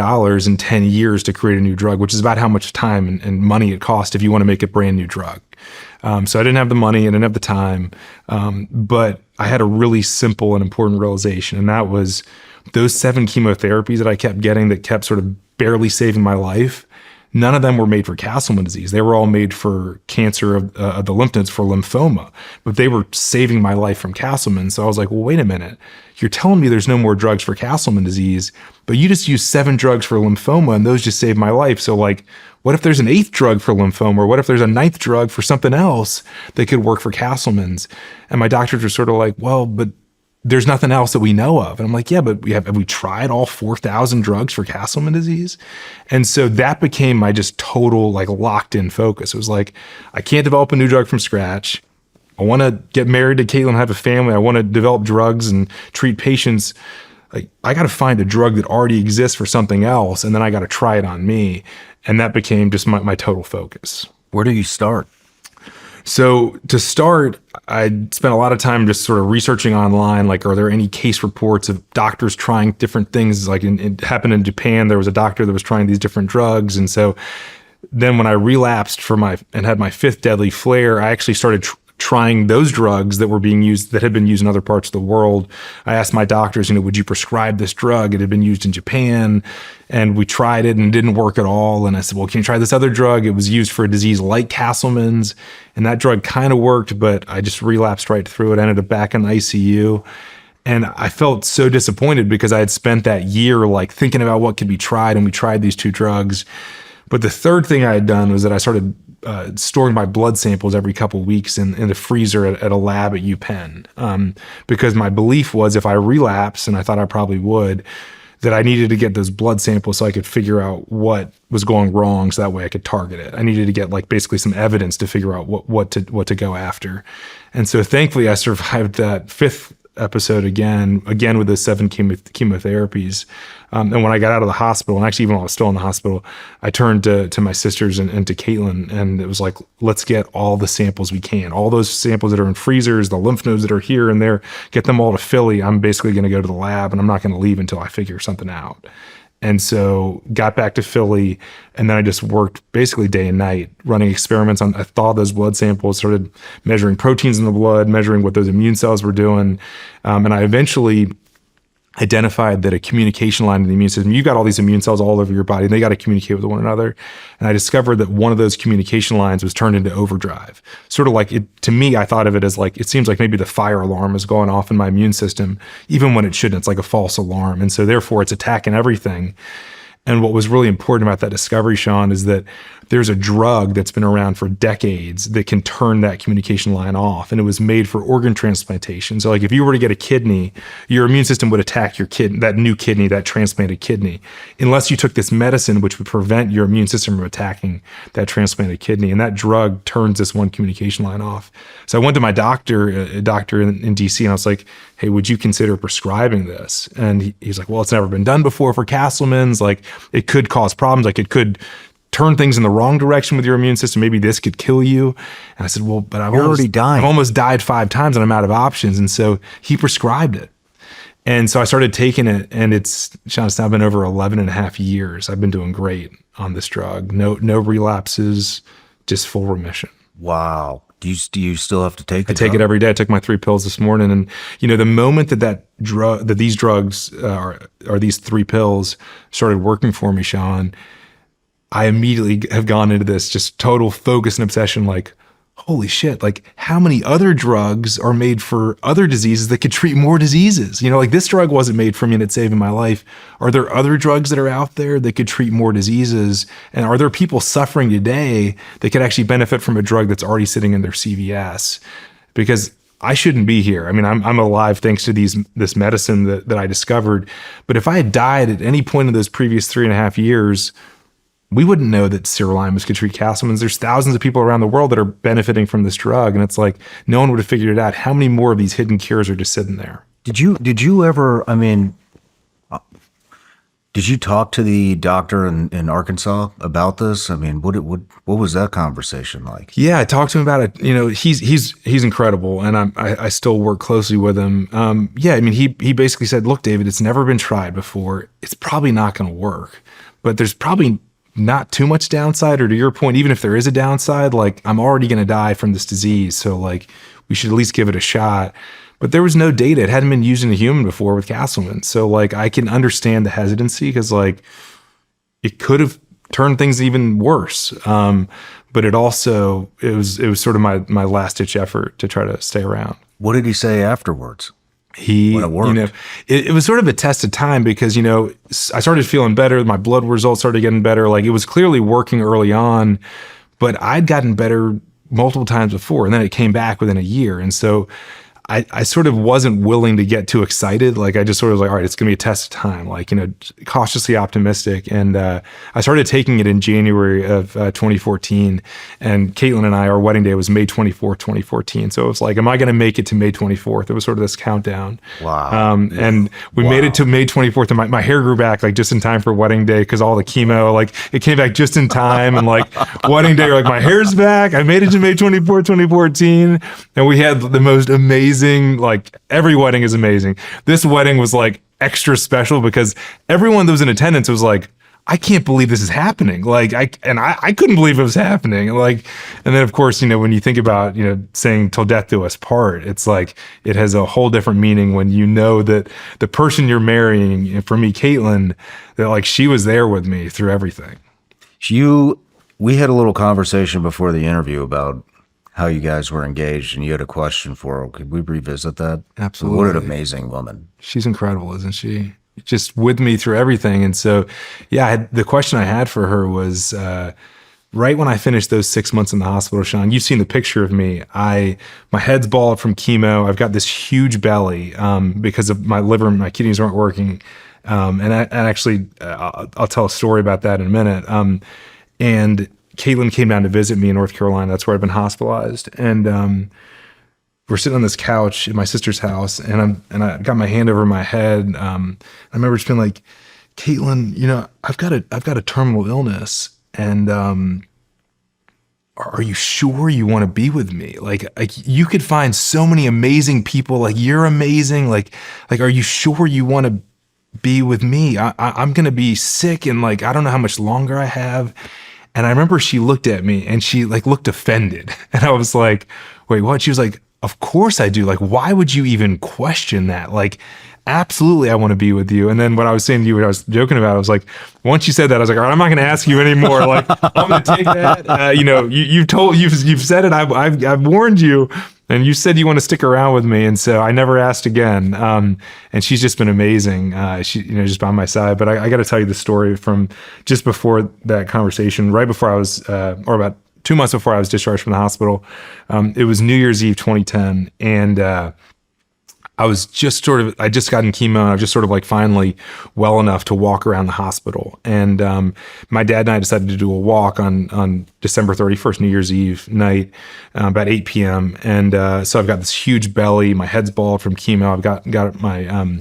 Speaker 2: in 10 years to create a new drug, which is about how much time and money it costs if you want to make a brand new drug. So I didn't have the money, I didn't have the time, but I had a really simple and important realization, and that was those 7 chemotherapies that I kept getting that kept sort of barely saving my life. None of them were made for Castleman disease. They were all made for cancer of the lymph nodes, for lymphoma, but they were saving my life from Castleman. So I was like, well, wait a minute. You're telling me there's no more drugs for Castleman disease, but you just used 7 drugs for lymphoma and those just saved my life. So like, what if there's an 8th drug for lymphoma, or what if there's a 9th drug for something else that could work for Castleman's? And my doctors were sort of like, well, but there's nothing else that we know of. And I'm like, yeah, but have we tried all 4,000 drugs for Castleman disease? And so that became my just total like locked in focus. It was like, I can't develop a new drug from scratch. I want to get married to Caitlin, have a family. I want to develop drugs and treat patients. Like, I got to find a drug that already exists for something else, and then I got to try it on me. And that became just my total focus.
Speaker 1: Where do you start?
Speaker 2: So to start, I spent a lot of time just sort of researching online, like, are there any case reports of doctors trying different things? Like it happened in Japan, there was a doctor that was trying these different drugs. And so then when I relapsed and had my 5th deadly flare, I actually started trying those drugs that were being used, that had been used in other parts of the world. I asked my doctors, would you prescribe this drug? It had been used in Japan, and we tried it and it didn't work at all. And I said, well, can you try this other drug? It was used for a disease like Castleman's, and that drug kind of worked, but I just relapsed right through it. I ended up back in the ICU. And I felt so disappointed because I had spent that year like thinking about what could be tried, and we tried these 2 drugs. But the third thing I had done was that I started storing my blood samples every couple of weeks in the freezer at a lab at UPenn, because my belief was if I relapse, and I thought I probably would, that I needed to get those blood samples so I could figure out what was going wrong, so that way I could target it. I needed to get like basically some evidence to figure out what to go after. And so thankfully I survived that 5th episode again with those 7 chemotherapies. And when I got out of the hospital, and actually even while I was still in the hospital, I turned to my sisters and to Caitlin, and it was like, let's get all the samples we can. All those samples that are in freezers, the lymph nodes that are here and there, get them all to Philly. I'm basically going to go to the lab, and I'm not going to leave until I figure something out. And so got back to Philly, and then I just worked basically day and night running experiments on, I thawed those blood samples, started measuring proteins in the blood, measuring what those immune cells were doing. And I eventually identified that a communication line in the immune system, you got all these immune cells all over your body, and they got to communicate with one another. And I discovered that one of those communication lines was turned into overdrive. Sort of like, to me, I thought of it as like, it seems like maybe the fire alarm is going off in my immune system, even when it shouldn't. It's like a false alarm. And so therefore it's attacking everything. And what was really important about that discovery, Shawn, is that there's a drug that's been around for decades that can turn that communication line off. And it was made for organ transplantation. So like if you were to get a kidney, your immune system would attack your kidney, that new kidney, that transplanted kidney, unless you took this medicine, which would prevent your immune system from attacking that transplanted kidney. And that drug turns this one communication line off. So I went to my doctor, a doctor in DC, and I was like, hey, would you consider prescribing this? And he's like, well, it's never been done before for Castleman's. Like, it could cause problems. Like, it could turn things in the wrong direction with your immune system. Maybe this could kill you. And I said, well, but I've almost died 5 times and I'm out of options. And so he prescribed it. And so I started taking it, and Shawn, it's now been over 11 and a half years. I've been doing great on this drug. No relapses, just full remission.
Speaker 1: Wow. Do you still have to take it?
Speaker 2: I take it every day. I took my 3 pills this morning. And, the moment that these drugs or these 3 pills started working for me, Shawn, I immediately have gone into this just total focus and obsession, like, holy shit, like how many other drugs are made for other diseases that could treat more diseases? You know, like this drug wasn't made for me and it's saving my life. Are there other drugs that are out there that could treat more diseases? And are there people suffering today that could actually benefit from a drug that's already sitting in their CVS? Because I shouldn't be here. I mean, I'm alive thanks to this medicine that I discovered. But if I had died at any point in those previous 3.5 years, we wouldn't know that sirolimus could treat Castleman's. There's thousands of people around the world that are benefiting from this drug. And it's like, no one would have figured it out. How many more of these hidden cures are just sitting there?
Speaker 1: Did you ever, I mean, did you talk to the doctor in Arkansas about this? I mean, what was that conversation like?
Speaker 2: Yeah, I talked to him about it. You know, he's incredible, and I still work closely with him. Yeah, I mean, he basically said, look, David, it's never been tried before. It's probably not going to work, but there's probably not too much downside, or to your point, even if there is a downside, like I'm already going to die from this disease. So like we should at least give it a shot. But there was no data. It hadn't been used in a human before with Castleman. So like I can understand the hesitancy because like it could have turned things even worse. But it was sort of my last ditch effort to try to stay around.
Speaker 1: What did he say afterwards?
Speaker 2: When it worked. You know, it was sort of a test of time because, you know, I started feeling better. My blood results started getting better. Like it was clearly working early on, but I'd gotten better multiple times before. And then it came back within a year. And so I sort of wasn't willing to get too excited. Like I just sort of was like, all right, it's going to be a test of time, like, you know, cautiously optimistic. And I started taking it in January of 2014. And Caitlin and our wedding day was May 24th, 2014. So it was like, am I going to make it to May 24th? It was sort of this countdown.
Speaker 1: Wow.
Speaker 2: And we made it to May 24th. And my hair grew back like just in time for wedding day because all the chemo, like it came back just in time. And like wedding day, like my hair's back. I made it to May 24th, 2014. And we had the most amazing, like every wedding is amazing. This wedding was like extra special because everyone that was in attendance was like, I can't believe this is happening. Like I couldn't believe it was happening. Like, and then of course, you know, when you think about, you know, saying till death do us part, it's like, it has a whole different meaning when you know that the person you're marrying, and for me, Caitlin, that like she was there with me through everything.
Speaker 1: We had a little conversation before the interview about how you guys were engaged, and you had a question for her. Could we revisit that?
Speaker 2: Absolutely.
Speaker 1: What an amazing woman.
Speaker 2: She's incredible, isn't she? Just with me through everything. And so, yeah, the question I had for her was, right when I finished those 6 months in the hospital, Shawn, you've seen the picture of me. My head's bald from chemo. I've got this huge belly because of my liver and my kidneys aren't working. And actually, I'll tell a story about that in a minute. And Caitlin came down to visit me in North Carolina. That's where I've been hospitalized. And we're sitting on this couch at my sister's house, and I got my hand over my head. I remember just being like, Caitlin, you know, I've got a terminal illness, and are you sure you want to be with me? Like you could find so many amazing people. Like you're amazing. Like are you sure you want to be with me? I'm gonna be sick, and like I don't know how much longer I have. And I remember she looked at me and she like looked offended. And I was like, wait, what? She was like, of course I do. Like, why would you even question that? Like, absolutely, I want to be with you. And then what I was saying to you, what I was joking about, I was like, once you said that, I was like, all right, I'm not going to ask you anymore. Like, I'm going to take that. You know, you've said it. I've warned you. And you said you want to stick around with me, and so I never asked again. And she's just been amazing. She, you know, just by my side. But I got to tell you the story from just before that conversation, right before I was, or about 2 months before I was discharged from the hospital. It was New Year's Eve, 2010, and I just gotten chemo, and I was just sort of like finally well enough to walk around the hospital. And my dad and I decided to do a walk on December 31st, New Year's Eve night, about 8 p.m. And so I've got this huge belly, my head's bald from chemo. I've got my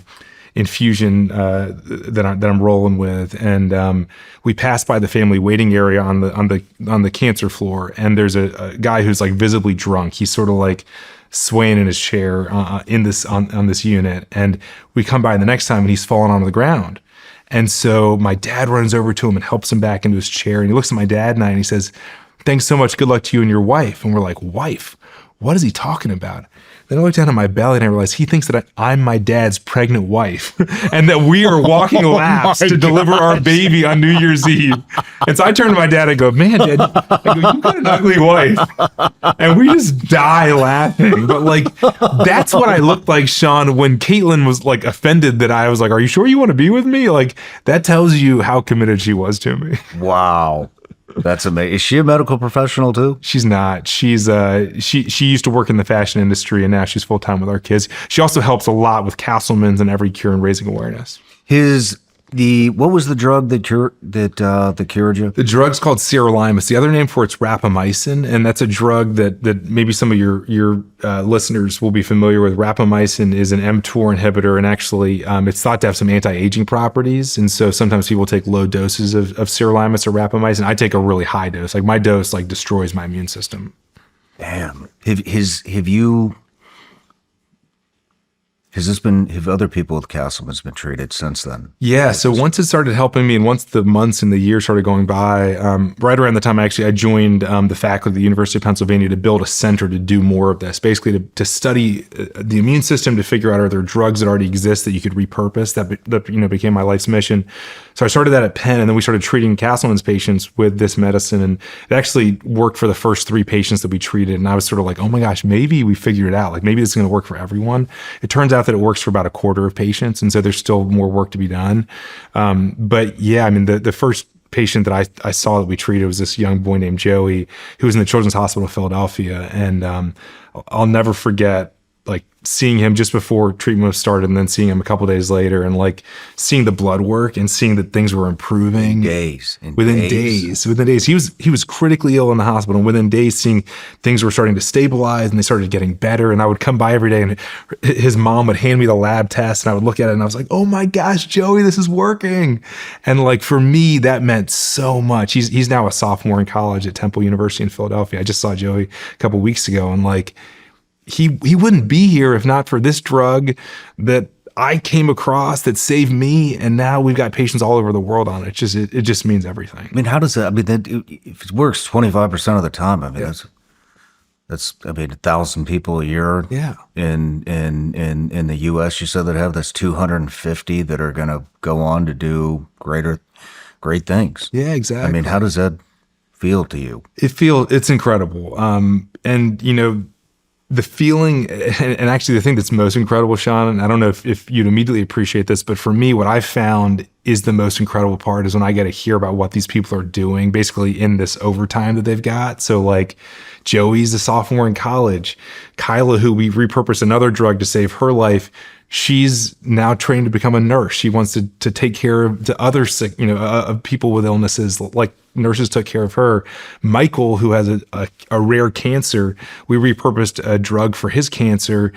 Speaker 2: infusion that I'm rolling with, and we passed by the family waiting area on the cancer floor, and there's a guy who's like visibly drunk. He's sort of like swaying in his chair on this unit, and we come by the next time and he's fallen onto the ground. And so my dad runs over to him and helps him back into his chair, and he looks at my dad and I and he says, Thanks so much. Good luck to you and your wife. And we're like, wife? What is he talking about? Then I looked down at my belly and I realized he thinks that I'm my dad's pregnant wife and that we are walking laps to deliver our baby on New Year's Eve. And so I turned to my dad and go, man, Dad, you got an ugly wife. And we just die laughing. But like, that's what I looked like, Shawn, when Caitlin was like offended that I was like, are you sure you want to be with me? Like, that tells you how committed she was to me.
Speaker 1: Wow. That's amazing. Is she a medical professional too?
Speaker 2: She's not. She's she used to work in the fashion industry and now she's full time with our kids. She also helps a lot with Castleman's and Every Cure and raising awareness.
Speaker 1: What was the drug that cured you?
Speaker 2: The drug's called sirolimus. The other name for it's rapamycin, and that's a drug that maybe some of your listeners will be familiar with. Rapamycin is an mTOR inhibitor, and actually it's thought to have some anti-aging properties. And so sometimes people take low doses of sirolimus or rapamycin. I take a really high dose. Like my dose destroys my immune system.
Speaker 1: Damn. Have other people with Castleman's been treated since then?
Speaker 2: Yeah. So once it started helping me and once the months and the years started going by, right around the time I joined the faculty at the University of Pennsylvania to build a center to do more of this, basically to study the immune system, to figure out are there drugs that already exist that you could repurpose. That became my life's mission. So I started that at Penn, and then we started treating Castleman's patients with this medicine, and it actually worked for the first 3 patients that we treated. And I was sort of like, oh my gosh, maybe we figured it out. Like maybe this is going to work for everyone. It turns out that it works for about a quarter of patients, and so there's still more work to be done. But yeah, I mean, the first patient that I saw that we treated was this young boy named Joey, who was in the Children's Hospital of Philadelphia, and I'll never forget seeing him just before treatment started, and then seeing him a couple of days later, and seeing the blood work and seeing that things were improving. Within days. He was critically ill in the hospital, and within days seeing things were starting to stabilize and they started getting better. And I would come by every day and his mom would hand me the lab test and I would look at it and I was like, oh my gosh, Joey, this is working. And for me, that meant so much. He's now a sophomore in college at Temple University in Philadelphia. I just saw Joey a couple of weeks ago, and he wouldn't be here if not for this drug that I came across that saved me, and now we've got patients all over the world on it. It just means everything.
Speaker 1: I mean, how does that? I mean, if it works 25% of the time, I mean, that's 1,000 people a year.
Speaker 2: Yeah.
Speaker 1: In the U.S., you said that have this 250 that are going to go on to do great things.
Speaker 2: Yeah, exactly.
Speaker 1: I mean, how does that feel to you?
Speaker 2: It's incredible. And the feeling, and actually the thing that's most incredible, Shawn, and I don't know if you'd immediately appreciate this, but for me, what I found is the most incredible part is when I get to hear about what these people are doing, basically in this overtime that they've got. So Joey's a sophomore in college. Kyla, who we repurposed another drug to save her life, she's now trained to become a nurse. She wants to take care of the other sick, of people with illnesses, like nurses took care of her. Michael, who has a rare cancer, we repurposed a drug for his cancer.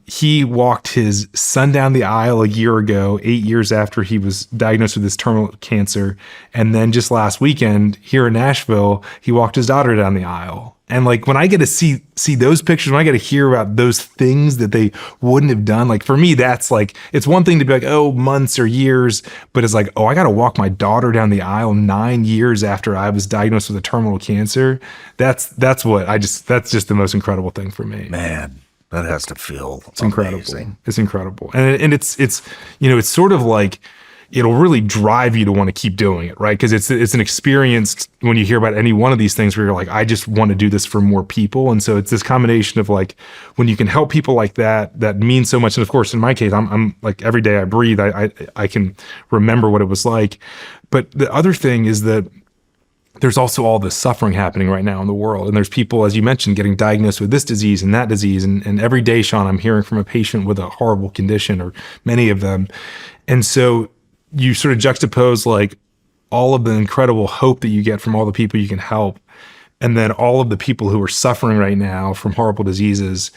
Speaker 2: He walked his son down the aisle a year ago, 8 years after he was diagnosed with this terminal cancer. And then just last weekend here in Nashville, he walked his daughter down the aisle. And when I get to see those pictures, when I get to hear about those things that they wouldn't have done, for me, that's it's one thing to be months or years, but it's I got to walk my daughter down the aisle 9 years after I was diagnosed with a terminal cancer. That's just the most incredible thing for me.
Speaker 1: Man, that has to feel
Speaker 2: incredible.
Speaker 1: Amazing.
Speaker 2: It's incredible. And it's sort of it'll really drive you to want to keep doing it, right? Because it's an experience when you hear about any one of these things where you're I just want to do this for more people. And so it's this combination of when you can help people like that means so much. And of course, in my case, I'm every day I breathe, I can remember what it was like. But the other thing is that there's also all this suffering happening right now in the world. And there's people, as you mentioned, getting diagnosed with this disease and that disease. And every day, Shawn, I'm hearing from a patient with a horrible condition, or many of them. And so you sort of juxtapose all of the incredible hope that you get from all the people you can help, and then all of the people who are suffering right now from horrible diseases.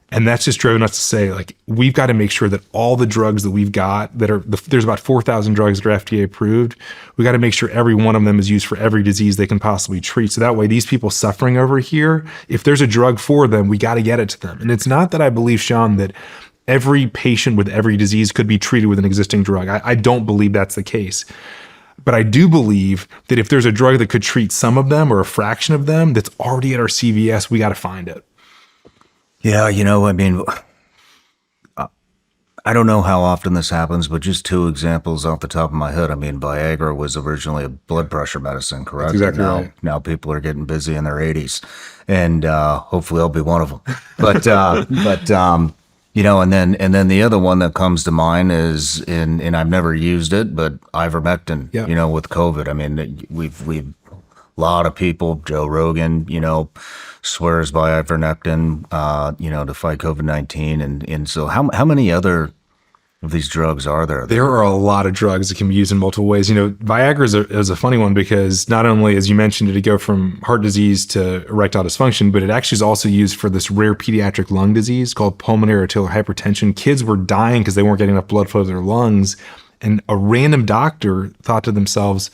Speaker 2: And that's just driven us to say, we've got to make sure that all the drugs that we've got there's about 4,000 drugs that are FDA approved. We got to make sure every one of them is used for every disease they can possibly treat. So that way, these people suffering over here, if there's a drug for them, we got to get it to them. And it's not that I believe, Shawn, that every patient with every disease could be treated with an existing drug. I don't believe that's the case. But I do believe that if there's a drug that could treat some of them or a fraction of them that's already at our CVS, we got to find it.
Speaker 1: Yeah, I mean, I don't know how often this happens, but just two examples off the top of my head. I mean, Viagra was originally a blood pressure medicine, correct?
Speaker 2: That's exactly
Speaker 1: now,
Speaker 2: right.
Speaker 1: Now people are getting busy in their 80s, and hopefully I'll be one of them. But and then the other one that comes to mind is and I've never used it, but ivermectin.
Speaker 2: Yeah.
Speaker 1: With COVID. I mean, we've a lot of people. Joe Rogan, swears by ivermectin, to fight COVID-19, and so how many other of these drugs are there?
Speaker 2: There are a lot of drugs that can be used in multiple ways. Viagra is a funny one because not only, as you mentioned, did it go from heart disease to erectile dysfunction, but it actually is also used for this rare pediatric lung disease called pulmonary arterial hypertension. Kids were dying because they weren't getting enough blood flow to their lungs. And a random doctor thought to themselves,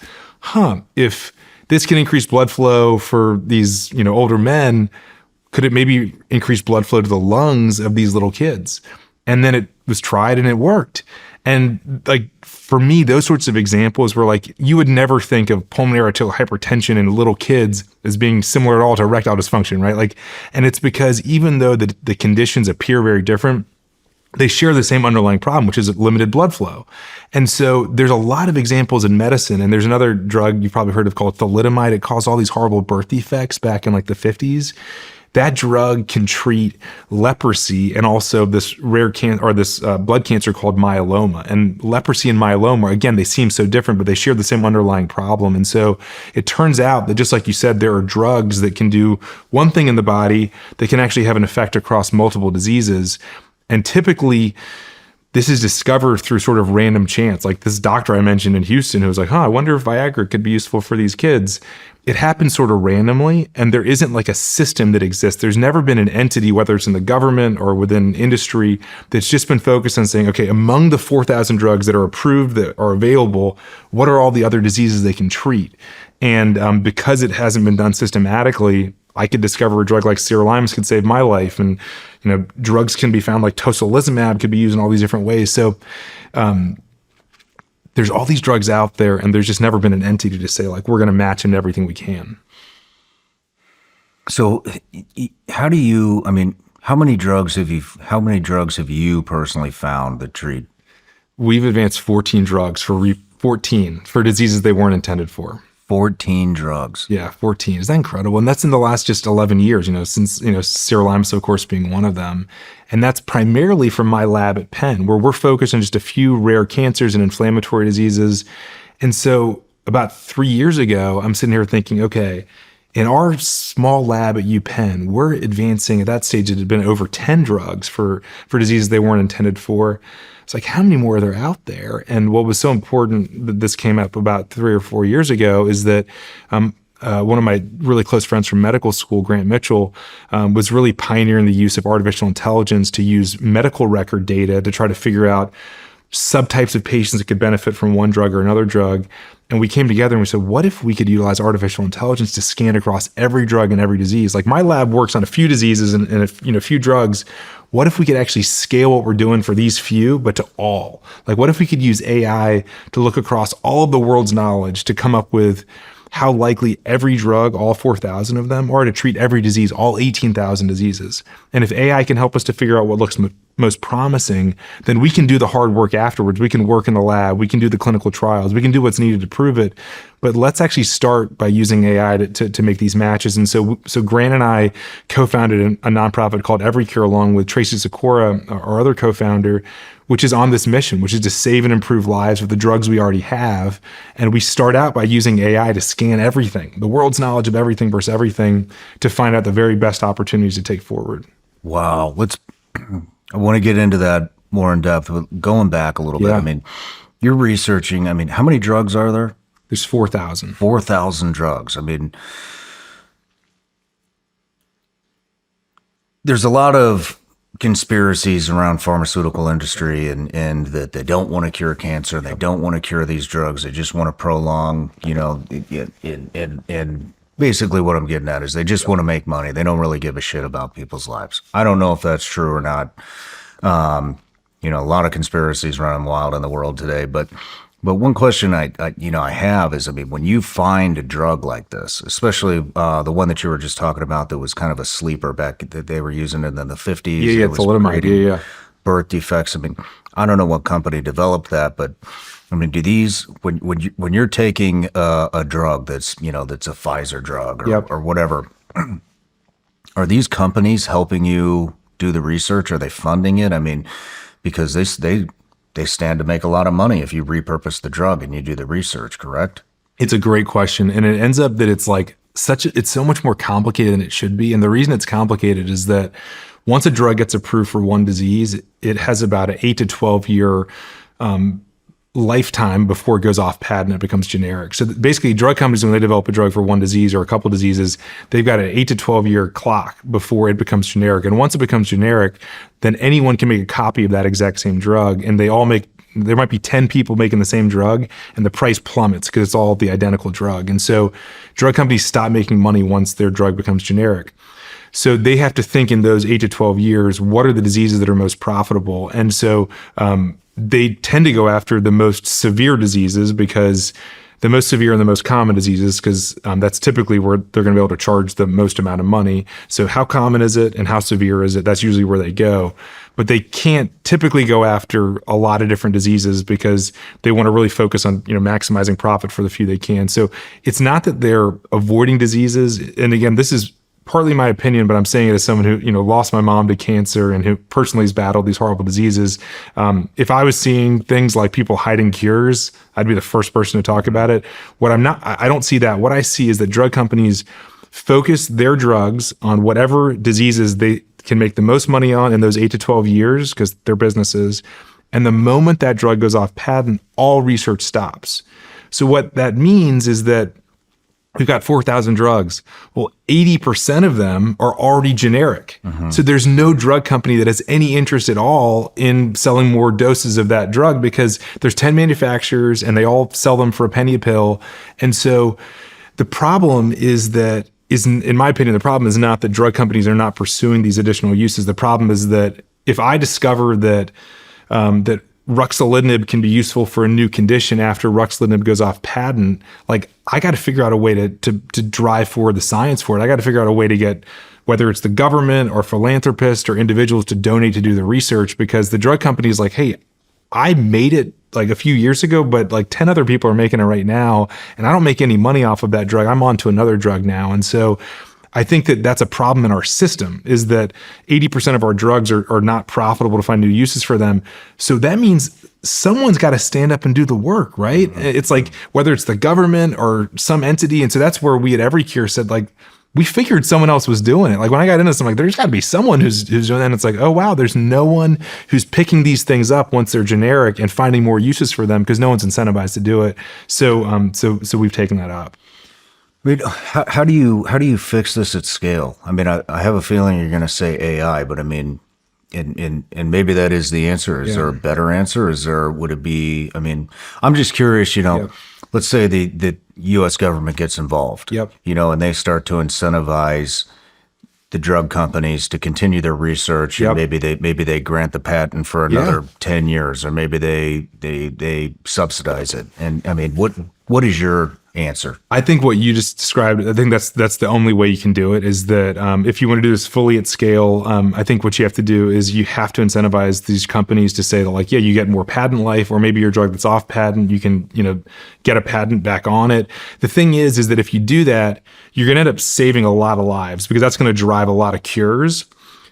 Speaker 2: if this can increase blood flow for these, older men, could it maybe increase blood flow to the lungs of these little kids? And then it was tried and it worked. And for me, those sorts of examples were you would never think of pulmonary arterial hypertension in little kids as being similar at all to erectile dysfunction, right? And it's because even though the conditions appear very different, they share the same underlying problem, which is limited blood flow. And so there's a lot of examples in medicine. And there's another drug you've probably heard of called thalidomide. It caused all these horrible birth defects back in the 50s. That drug can treat leprosy and also this rare blood cancer called myeloma. And leprosy and myeloma, again, they seem so different, but they share the same underlying problem. And so it turns out that, just like you said, there are drugs that can do one thing in the body that can actually have an effect across multiple diseases. And typically, this is discovered through sort of random chance. Like this doctor I mentioned in Houston who was like, I wonder if Viagra could be useful for these kids. It happens sort of randomly, and there isn't a system that exists. There's never been an entity, whether it's in the government or within industry, that's just been focused on saying, okay, among the 4,000 drugs that are approved, that are available, what are all the other diseases they can treat? And because it hasn't been done systematically, I could discover a drug like sirolimus could save my life. And, drugs can be found like tocilizumab could be used in all these different ways. So there's all these drugs out there, and there's just never been an entity to say, we're going to match into everything we can.
Speaker 1: So how many drugs have you personally found that treat?
Speaker 2: We've advanced 14 drugs for diseases they weren't intended for.
Speaker 1: 14 drugs.
Speaker 2: Yeah, 14. Is that incredible? And that's in the last just 11 years, since, sirolimus, of course, being one of them. And that's primarily from my lab at Penn, where we're focused on just a few rare cancers and inflammatory diseases. And so about 3 years ago, I'm sitting here thinking, okay, in our small lab at UPenn, we're advancing, at that stage, it had been over 10 drugs for diseases they weren't intended for. It's how many more are there out there? And what was so important that this came up about 3 or 4 years ago is that one of my really close friends from medical school, Grant Mitchell, was really pioneering the use of artificial intelligence to use medical record data to try to figure out subtypes of patients that could benefit from one drug or another drug. And we came together and we said, what if we could utilize artificial intelligence to scan across every drug and every disease? My lab works on a few diseases and a few drugs. What if we could actually scale what we're doing for these few, but to all? What if we could use AI to look across all of the world's knowledge to come up with how likely every drug, all 4,000 of them, are to treat every disease, all 18,000 diseases? And if AI can help us to figure out what looks most promising, then we can do the hard work afterwards. We can work in the lab. We can do the clinical trials. We can do what's needed to prove it. But let's actually start by using AI to make these matches. And so Grant and I co-founded a nonprofit called Every Cure, along with Tracy Sikora, our other co-founder, which is on this mission, which is to save and improve lives with the drugs we already have. And we start out by using AI to scan everything, the world's knowledge of everything versus everything, to find out the very best opportunities to take forward.
Speaker 1: Wow. I want to get into that more in depth, but going back a little bit.
Speaker 2: Yeah.
Speaker 1: I mean, you're researching, how many drugs are there?
Speaker 2: There's 4,000.
Speaker 1: 4,000 drugs. There's a lot of conspiracies around pharmaceutical industry and that they don't want to cure cancer. They don't want to cure these drugs. They just want to prolong, and basically what I'm getting at is they just want to make money. They don't really give a shit about people's lives. I don't know if that's true or not. A lot of conspiracies running wild in the world today, but But one question I have is, I mean, when you find a drug like this, especially the one that you were just talking about that was kind of a sleeper back that they were using in the 50s.
Speaker 2: Yeah,
Speaker 1: it
Speaker 2: thalidomide. Yeah.
Speaker 1: Birth defects. I mean, I don't know what company developed that, but I mean, do these when you're taking a drug that's that's a Pfizer drug or whatever, are these companies helping you do the research? Are they funding it? I mean, because they stand to make a lot of money if you repurpose the drug and you do the research, correct?
Speaker 2: It's a great question. And it ends up that it's like it's so much more complicated than it should be. And the reason it's complicated is that once a drug gets approved for one disease, it has about an 8 to 12 year lifetime before it goes off patent and it becomes generic. So basically drug companies, when they develop a drug for one disease or a couple diseases, they've got an 8 to 12 year clock before it becomes generic. And once it becomes generic, then anyone can make a copy of that exact same drug, and there might be 10 people making the same drug, and the price plummets because it's all the identical drug. And so drug companies stop making money once their drug becomes generic. So they have to think in those 8 to 12 years, what are the diseases that are most profitable? And so they tend to go after the most severe diseases, because the most severe and the most common diseases, because that's typically where they're going to be able to charge the most amount of money. So how common is it and how severe is it? That's usually where they go. But they can't typically go after a lot of different diseases because they want to really focus on maximizing profit for the few they can. So it's not that they're avoiding diseases. And again, this is partly my opinion, but I'm saying it as someone who, lost my mom to cancer and who personally has battled these horrible diseases. If I was seeing things like people hiding cures, I'd be the first person to talk about it. I don't see that. What I see is that drug companies focus their drugs on whatever diseases they can make the most money on in those 8 to 12 years, because they're businesses. And the moment that drug goes off patent, all research stops. So what that means is that we've got 4,000 drugs. Well, 80% of them are already generic. Mm-hmm. So there's no drug company that has any interest at all in selling more doses of that drug, because there's 10 manufacturers and they all sell them for a penny a pill. And so the problem is that, in my opinion, the problem is not that drug companies are not pursuing these additional uses. The problem is that if I discover that ruxolitinib can be useful for a new condition after ruxolitinib goes off patent, like I got to figure out a way to drive forward the science for it. I got to figure out a way to get, whether it's the government or philanthropists or individuals, to donate to do the research, because the drug company is like, hey, I made it like a few years ago, but like 10 other people are making it right now, and I don't make any money off of that drug. I'm on to another drug now. And so I think that that's a problem in our system, is that 80% of our drugs are not profitable to find new uses for them. So that means someone's got to stand up and do the work, right? Mm-hmm. It's like, whether it's the government or some entity. And so that's where we at Every Cure said, like, we figured someone else was doing it. Like when I got into this, I'm like, there's got to be someone who's doing that. And it's like, oh wow, there's no one who's picking these things up once they're generic and finding more uses for them, because no one's incentivized to do it. So so we've taken that up.
Speaker 1: I mean, how do you fix this at scale? I mean, I have a feeling you're going to say AI, but I mean, and maybe that is the answer. Is there a better answer? Would it be? I mean, I'm just curious. Let's say the U.S. government gets involved. And they start to incentivize the drug companies to continue their research. And maybe they grant the patent for another 10 years, or maybe they subsidize it. And I mean, what is your answer?
Speaker 2: I think what you just described, I think that's the only way you can do it, is that if you want to do this fully at scale, I think what you have to do is you have to incentivize these companies to say that, like, yeah, you get more patent life, or maybe your drug that's off patent, you can, get a patent back on it. The thing is that if you do that, you're going to end up saving a lot of lives, because that's going to drive a lot of cures.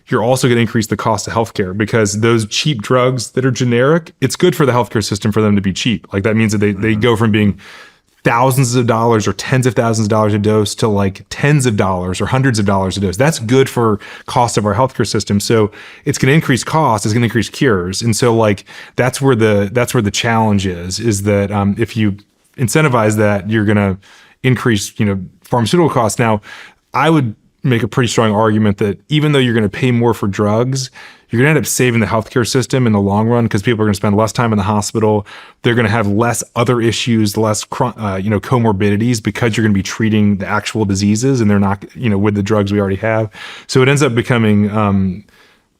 Speaker 2: You're also going to increase the cost of healthcare, because those cheap drugs that are generic, it's good for the healthcare system for them to be cheap. Like that means that they go from being thousands of dollars or tens of thousands of dollars a dose to like tens of dollars or hundreds of dollars a dose. That's good for cost of our healthcare system. So it's going to increase cost, it's going to increase cures. And so like that's where the challenge is that if you incentivize that, you're going to increase, pharmaceutical costs. Now, I would make a pretty strong argument that even though you're going to pay more for drugs, you're going to end up saving the healthcare system in the long run, because people are going to spend less time in the hospital. They're going to have less other issues, less comorbidities, because you're going to be treating the actual diseases, and they're not, with the drugs we already have. So it ends up becoming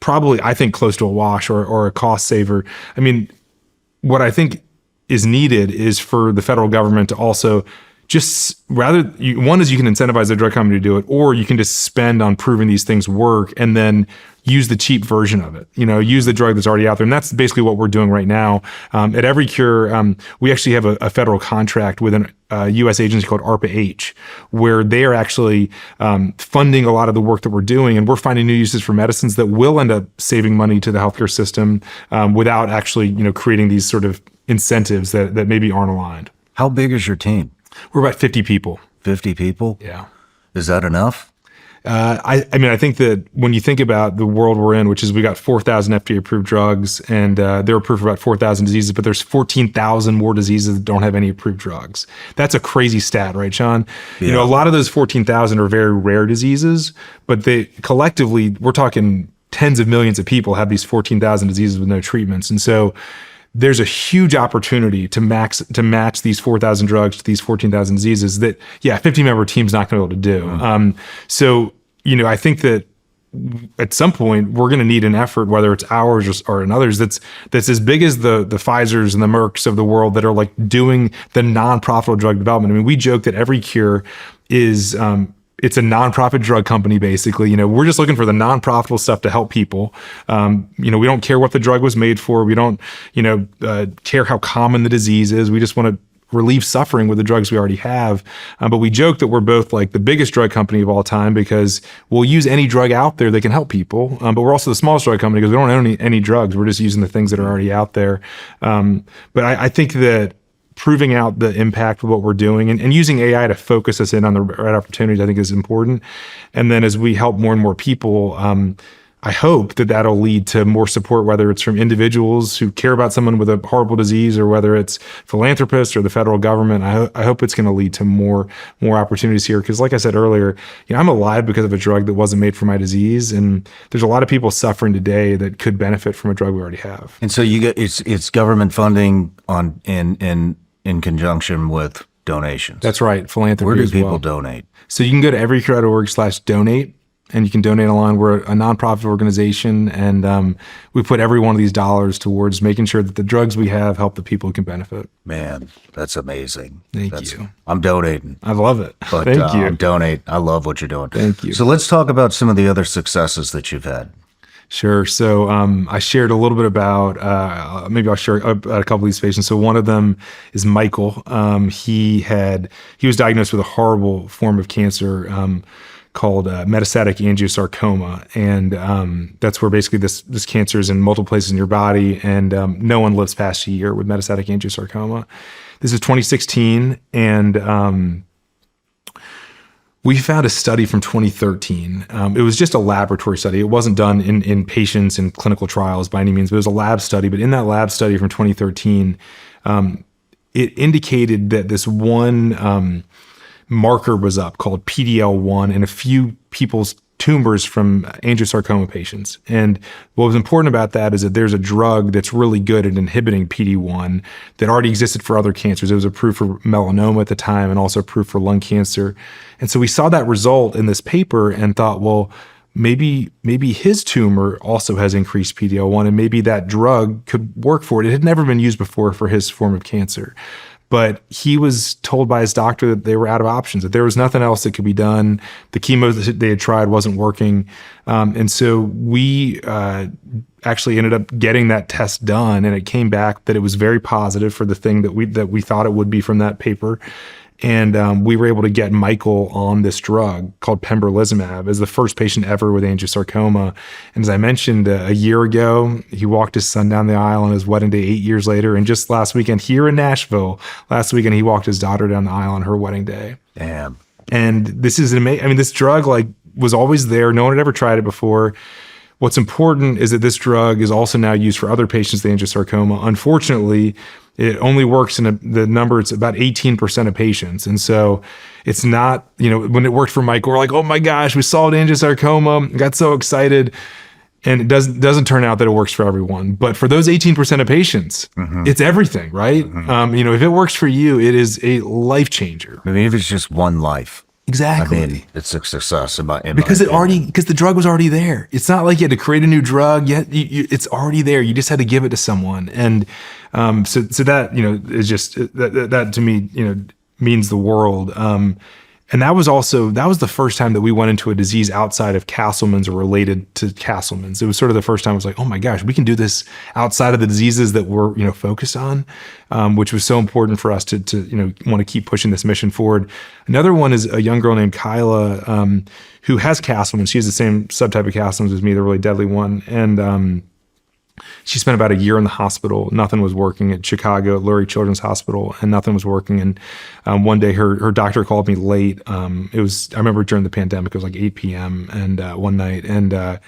Speaker 2: probably, I think, close to a wash or a cost saver. I mean, what I think is needed is for the federal government to also just one is you can incentivize the drug company to do it, or you can just spend on proving these things work and then use the cheap version of it, use the drug that's already out there. And that's basically what we're doing right now. At Every Cure, we actually have a federal contract with a U.S. agency called ARPA-H, where they are actually funding a lot of the work that we're doing. And we're finding new uses for medicines that will end up saving money to the healthcare system without actually, creating these sort of incentives that maybe aren't aligned.
Speaker 1: How big is your team?
Speaker 2: We're about 50 people.
Speaker 1: 50 people?
Speaker 2: Yeah.
Speaker 1: Is that enough?
Speaker 2: I think that when you think about the world we're in, which is we got 4,000 FDA approved drugs and they're approved for about 4,000 diseases, but there's 14,000 more diseases that don't have any approved drugs. That's a crazy stat, right, Shawn?
Speaker 1: Yeah.
Speaker 2: A lot of those 14,000 are very rare diseases, but they collectively, we're talking tens of millions of people have these 14,000 diseases with no treatments. And so there's a huge opportunity to match these 4,000 drugs to these 14,000 diseases that, 50-member team's not going to be able to do. So, I think that at some point we're going to need an effort, whether it's ours or others, that's as big as the Pfizers and the Mercks of the world that are like doing the non-profitable drug development. I mean, we joke that Every Cure is it's a nonprofit drug company, basically. We're just looking for the non-profitable stuff to help people. We don't care what the drug was made for. We don't, care how common the disease is. We just want to relieve suffering with the drugs we already have. But we joke that we're both like the biggest drug company of all time because we'll use any drug out there that can help people. But we're also the smallest drug company because we don't own any drugs. We're just using the things that are already out there. But I think that proving out the impact of what we're doing and using AI to focus us in on the right opportunities, I think is important. And then as we help more and more people, I hope that that'll lead to more support, whether it's from individuals who care about someone with a horrible disease or whether it's philanthropists or the federal government. I hope it's going to lead to more opportunities here. Because like I said earlier, I'm alive because of a drug that wasn't made for my disease. And there's a lot of people suffering today that could benefit from a drug we already have.
Speaker 1: And so you get it's government funding in conjunction with donations.
Speaker 2: That's right. Philanthropy.
Speaker 1: Where do
Speaker 2: as
Speaker 1: people
Speaker 2: well.
Speaker 1: donate?
Speaker 2: So you can go to everycure.org/donate. And you can donate online. We're a nonprofit organization, and we put every one of these dollars towards making sure that the drugs we have help the people who can benefit.
Speaker 1: Man, that's amazing.
Speaker 2: Thank you.
Speaker 1: I'm donating.
Speaker 2: I love it.
Speaker 1: But,
Speaker 2: Thank you.
Speaker 1: Donate. I love what you're doing.
Speaker 2: Thank you.
Speaker 1: So let's talk about some of the other successes that you've had.
Speaker 2: Sure. So I shared a little bit about, maybe I'll share about a couple of these patients. So one of them is Michael. He was diagnosed with a horrible form of cancer called metastatic angiosarcoma. And that's where basically this cancer is in multiple places in your body, and no one lives past a year with metastatic angiosarcoma. This is 2016, and we found a study from 2013. It was just a laboratory study. It wasn't done in patients in clinical trials by any means, but it was a lab study. But in that lab study from 2013, it indicated that this one marker was up called PD-L1 in a few people's tumors from angiosarcoma patients. And what was important about that is that there's a drug that's really good at inhibiting PD-1 that already existed for other cancers. It was approved for melanoma at the time and also approved for lung cancer. And so we saw that result in this paper and thought, well, maybe his tumor also has increased PD-L1 and maybe that drug could work for it. It had never been used before for his form of cancer. But he was told by his doctor that they were out of options, that there was nothing else that could be done. The chemo that they had tried wasn't working. And so we actually ended up getting that test done, and it came back that it was very positive for the thing that we thought it would be from that paper. And we were able to get Michael on this drug called pembrolizumab as the first patient ever with angiosarcoma. And as I mentioned, a year ago, he walked his son down the aisle on his wedding day 8 years later. And just last weekend here in Nashville, he walked his daughter down the aisle on her wedding day.
Speaker 1: Damn.
Speaker 2: And this is amazing. This drug was always there. No one had ever tried it before. What's important is that this drug is also now used for other patients with angiosarcoma. Unfortunately, it only works in the number, it's about 18% of patients. And so it's not, when it worked for Michael, we're like, oh my gosh, we solved angiosarcoma, got so excited. And it doesn't turn out that it works for everyone. But for those 18% of patients, it's everything, right? If it works for you, it is a life changer.
Speaker 1: Maybe if it's just one life.
Speaker 2: Exactly.
Speaker 1: I mean, it's a success
Speaker 2: Because the drug was already there. It's not like you had to create a new drug. Yet it's already there. You just had to give it to someone. And so that, is just that to me, means the world. And that was the first time that we went into a disease outside of Castleman's or related to Castleman's. It was sort of the first time I was like, oh my gosh, we can do this outside of the diseases that we're focused on, which was so important for us to want to keep pushing this mission forward. Another one is a young girl named Kyla, who has Castleman's. She has the same subtype of Castleman's as me, the really deadly one. And she spent about a year in the hospital. Nothing was working at Chicago, at Lurie Children's Hospital, and nothing was working. And one day her doctor called me late. I remember during the pandemic, it was like 8 p.m. and one night, and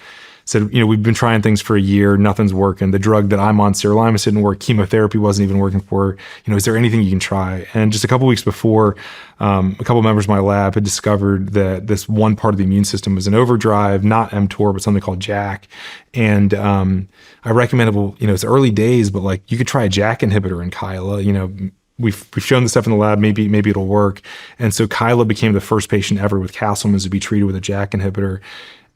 Speaker 2: said, we've been trying things for a year, nothing's working. The drug that I'm on, sirolimus, didn't work. Chemotherapy wasn't even working for her. Is there anything you can try? And just a couple weeks before, a couple of members of my lab had discovered that this one part of the immune system was in overdrive, not mTOR, but something called JAK. And I recommended, it's early days, but like you could try a JAK inhibitor in Kyla. We've shown this stuff in the lab, maybe it'll work. And so Kyla became the first patient ever with Castleman's to be treated with a JAK inhibitor.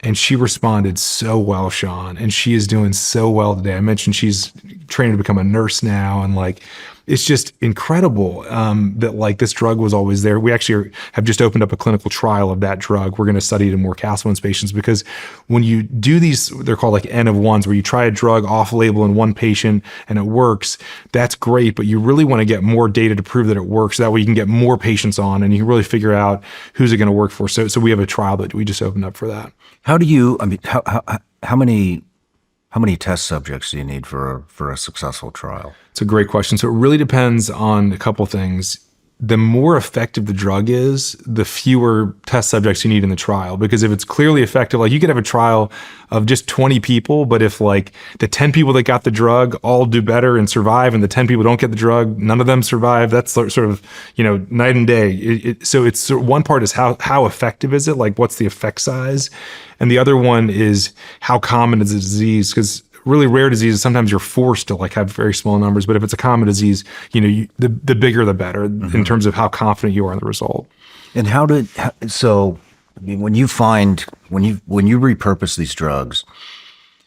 Speaker 2: And she responded so well, Shawn, and she is doing so well today. I mentioned she's training to become a nurse now, and like, it's just incredible that like this drug was always there. We actually have just opened up a clinical trial of that drug. We're going to study it in more Castleman's patients, because when you do these, they're called like N of ones, where you try a drug off label in one patient and it works. That's great, but you really want to get more data to prove that it works. That way you can get more patients on, and you can really figure out who's it going to work for. So we have a trial that we just opened up for that.
Speaker 1: How many test subjects do you need for a successful trial?
Speaker 2: It's a great question. So it really depends on a couple things. The more effective the drug is, the fewer test subjects you need in the trial. Because if it's clearly effective, like you could have a trial of just 20 people, but if like the 10 people that got the drug all do better and survive, and the 10 people don't get the drug, none of them survive, that's sort of, night and day. So it's one part is how effective is it? Like what's the effect size? And the other one is how common is the disease? Because really rare diseases, sometimes you're forced to like have very small numbers, but if it's a common disease, the bigger the better in terms of how confident you are in the result.
Speaker 1: And when you repurpose these drugs,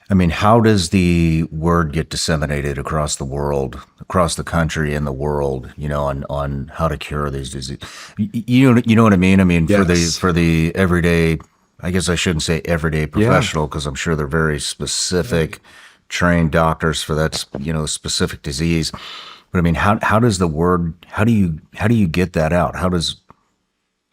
Speaker 1: how does the word get disseminated across the world, across the country and the world, on how to cure these diseases? You know what I mean?
Speaker 2: Yes.
Speaker 1: For the everyday, I guess I shouldn't say everyday professional, because I'm sure they're very specific, trained doctors for that, specific disease. But how does the word? How do you get that out?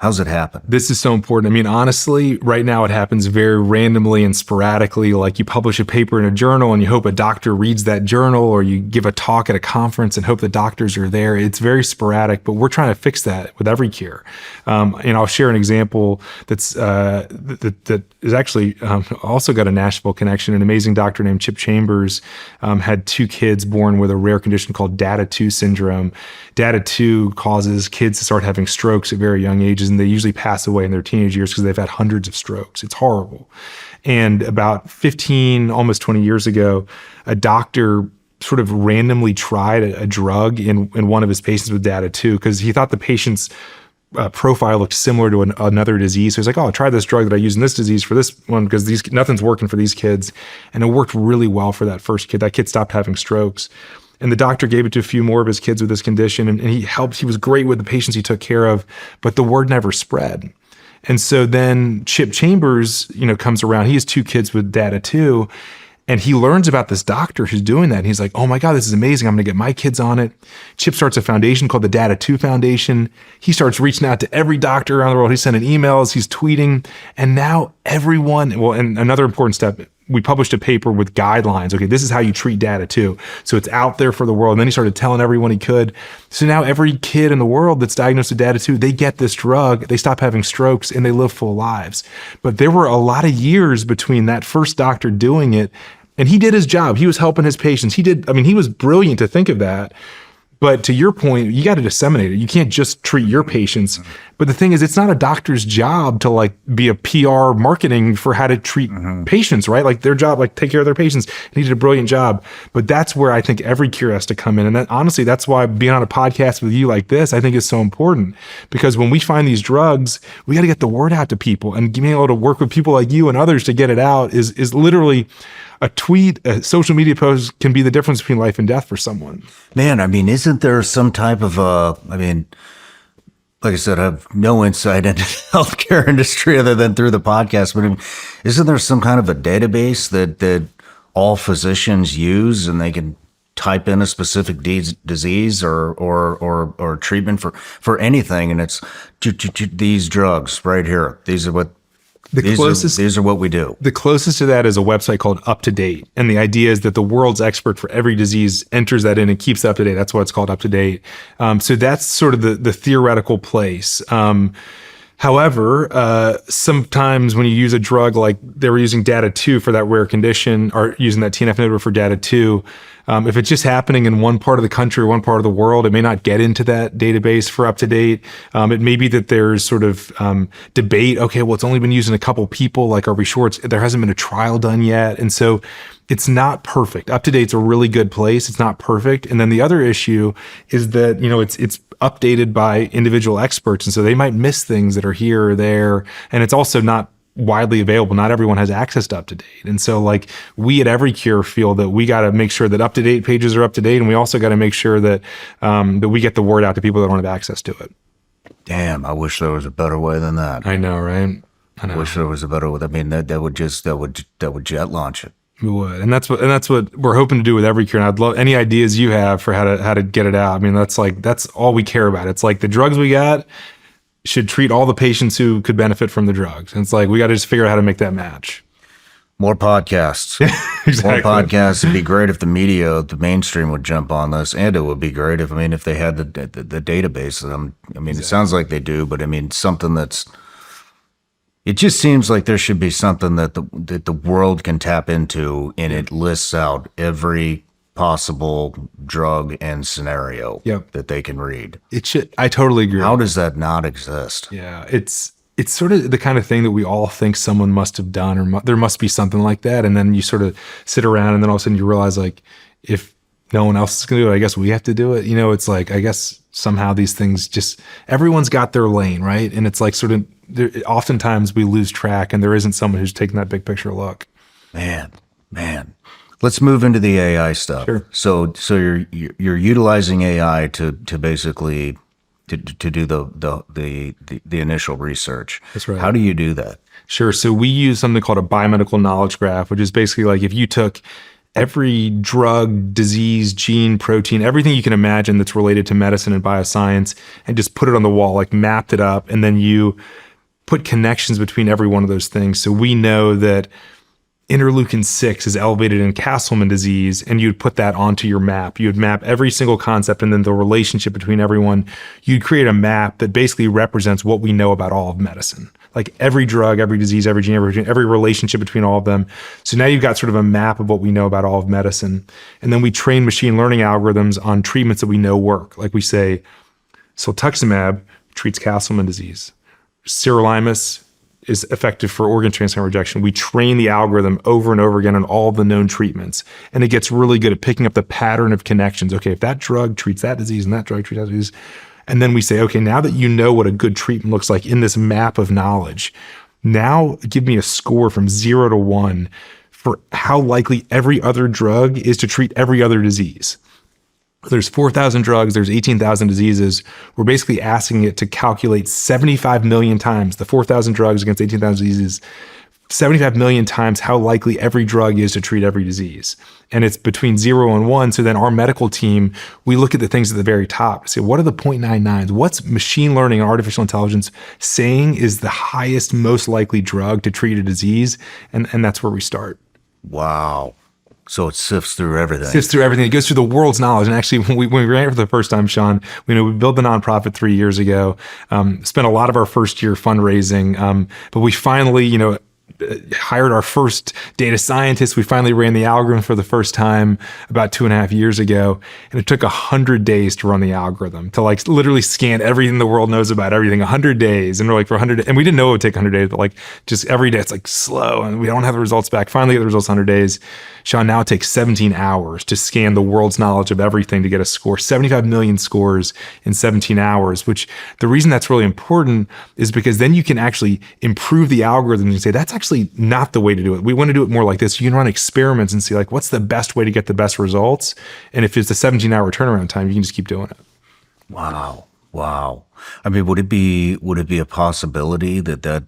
Speaker 1: How's it happen?
Speaker 2: This is so important. Honestly, right now it happens very randomly and sporadically. Like you publish a paper in a journal and you hope a doctor reads that journal, or you give a talk at a conference and hope the doctors are there. It's very sporadic, but we're trying to fix that with every cure. And I'll share an example that is actually also got a Nashville connection. An amazing doctor named Chip Chambers had 2 kids born with a rare condition called DATA2 syndrome. DATA2 causes kids to start having strokes at very young ages, and they usually pass away in their teenage years because they've had hundreds of strokes. It's horrible. And about 15, almost 20 years ago, a doctor sort of randomly tried a drug in one of his patients with DATA2 because he thought the patient's profile looked similar to another disease. So he's like, I'll try this drug that I use in this disease for this one because nothing's working for these kids. And it worked really well for that first kid. That kid stopped having strokes. And the doctor gave it to a few more of his kids with this condition, and he was great with the patients he took care of, but the word never spread. And so then Chip Chambers, comes around. He has 2 kids with DATA2, and he learns about this doctor who's doing that. And he's like, oh my God, this is amazing. I'm going to get my kids on it. Chip starts a foundation called the DATA2 Foundation. He starts reaching out to every doctor around the world. He's sending emails, he's tweeting, and now everyone, and another important step, we published a paper with guidelines. Okay, this is how you treat DATA2. So it's out there for the world. And then he started telling everyone he could. So now every kid in the world that's diagnosed with DATA2, they get this drug, they stop having strokes, and they live full lives. But there were a lot of years between that first doctor doing it, and he did his job. He was helping his patients. He was brilliant to think of that. But to your point, you got to disseminate it. You can't just treat your patients. But the thing is, it's not a doctor's job to like be a PR marketing for how to treat patients, right? Like their job, like take care of their patients. They did a brilliant job. But that's where I think every cure has to come in. And honestly, that's why being on a podcast with you like this, I think is so important, because when we find these drugs, we got to get the word out to people, and being able to work with people like you and others to get it out is literally a tweet, a social media post can be the difference between life and death for someone.
Speaker 1: Man, I mean, isn't there some type of, like I said, I have no insight into the healthcare industry other than through the podcast, but I mean, isn't there some kind of a database that all physicians use, and they can type in a specific disease or treatment for anything, and it's these drugs right here. These are what we do.
Speaker 2: The closest to that is a website called Up to Date. And the idea is that the world's expert for every disease enters that in and keeps up to date. That's why it's called Up to Date. So that's sort of the theoretical place. However, sometimes when you use a drug, like they were using data 2 for that rare condition, or using that TNF inhibitor for data 2, if it's just happening in one part of the country or one part of the world, it may not get into that database for Up to Date. It may be that there's sort of debate. Okay, well, it's only been used in a couple people. Like, are we sure there hasn't been a trial done yet? And so it's not perfect. Up to Date's a really good place. It's not perfect. And then the other issue is that, it's updated by individual experts. And so they might miss things that are here or there. And it's also not widely available. Not everyone has access to Up to Date. And so like we at Every Cure feel that we got to make sure that Up to Date pages are up to date. And we also got to make sure that, that we get the word out to people that don't have access to it.
Speaker 1: Damn, I wish there was a better way than that.
Speaker 2: I know, right? I know.
Speaker 1: I wish there was a better way. I mean, that would jet launch it.
Speaker 2: We would, and that's what we're hoping to do with Every Cure. And I'd love any ideas you have for how to get it out. I mean, that's all we care about. It's like the drugs we got should treat all the patients who could benefit from the drugs. And it's like we got to just figure out how to make that match.
Speaker 1: More podcasts.
Speaker 2: Exactly.
Speaker 1: More podcasts. It'd be great if the media, the mainstream, would jump on this, and it would be great if they had the database. Exactly. It sounds like they do, but something that's. It just seems like there should be something that the world can tap into, and it lists out every possible drug and scenario that they can read.
Speaker 2: It should. I totally agree.
Speaker 1: How does that not exist?
Speaker 2: Yeah, it's sort of the kind of thing that we all think someone must have done, or there must be something like that. And then you sort of sit around, and then all of a sudden you realize, like, if no one else is going to do it, I guess we have to do it. It's like, I guess somehow these things just, everyone's got their lane, right? And it's like sort of, oftentimes we lose track, and there isn't someone who's taking that big picture look.
Speaker 1: Man. Let's move into the AI stuff.
Speaker 2: Sure.
Speaker 1: So you're utilizing AI to basically to do the initial research.
Speaker 2: That's right.
Speaker 1: How do you do that?
Speaker 2: Sure. So we use something called a biomedical knowledge graph, which is basically like if you took every drug, disease, gene, protein, everything you can imagine that's related to medicine and bioscience, and just put it on the wall, like mapped it up, and then you put connections between every one of those things. So we know that interleukin 6 is elevated in Castleman disease, and you'd put that onto your map. You'd map every single concept and then the relationship between everyone. You'd create a map that basically represents what we know about all of medicine, like every drug, every disease, every gene, every relationship between all of them. So now you've got sort of a map of what we know about all of medicine. And then we train machine learning algorithms on treatments that we know work. Like we say, siltuximab treats Castleman disease. Sirolimus is effective for organ transplant rejection. We train the algorithm over and over again on all the known treatments. And it gets really good at picking up the pattern of connections. Okay, if that drug treats that disease and that drug treats that disease. And then we say, okay, now that you know what a good treatment looks like in this map of knowledge, now give me a score from 0 to 1 for how likely every other drug is to treat every other disease. There's 4,000 drugs, there's 18,000 diseases. We're basically asking it to calculate 75 million times the 4,000 drugs against 18,000 diseases, 75 million times how likely every drug is to treat every disease. And it's between 0 and 1. So then our medical team, we look at the things at the very top, say, what are the 0.99s? What's machine learning and artificial intelligence saying is the highest, most likely drug to treat a disease? And that's where we start.
Speaker 1: Wow. So it sifts through everything.
Speaker 2: It goes through the world's knowledge. And actually, when we ran it for the first time, Shawn, we built the nonprofit 3 years ago, spent a lot of our first year fundraising. But we finally, hired our first data scientist. We finally ran the algorithm for the first time about 2.5 years ago. And it took 100 days to run the algorithm, to like literally scan everything the world knows about everything, 100 days. And we're like, for 100, and we didn't know it would take 100 days, but like just every day it's like slow and we don't have the results back. Finally get the results in 100 days. Shawn, now it takes 17 hours to scan the world's knowledge of everything to get a score, 75 million scores in 17 hours, which the reason that's really important is because then you can actually improve the algorithm and say, that's actually not the way to do it. We want to do it more like this. You can run experiments and see like, what's the best way to get the best results? And if it's a 17-hour turnaround time, you can just keep doing it.
Speaker 1: Wow. I mean, would it be a possibility that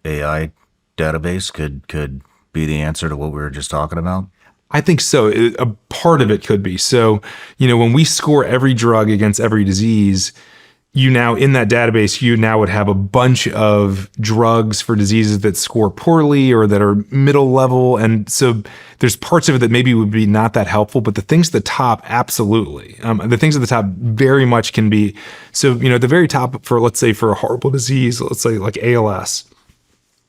Speaker 1: AI database could be the answer to what we were just talking about?
Speaker 2: I think so. A part of it could be. So, when we score every drug against every disease, you now in that database, you now would have a bunch of drugs for diseases that score poorly or that are middle level. And so there's parts of it that maybe would be not that helpful, but the things at the top, absolutely. The things at the top very much can be. So, at the very top for, let's say for a horrible disease, let's say like ALS,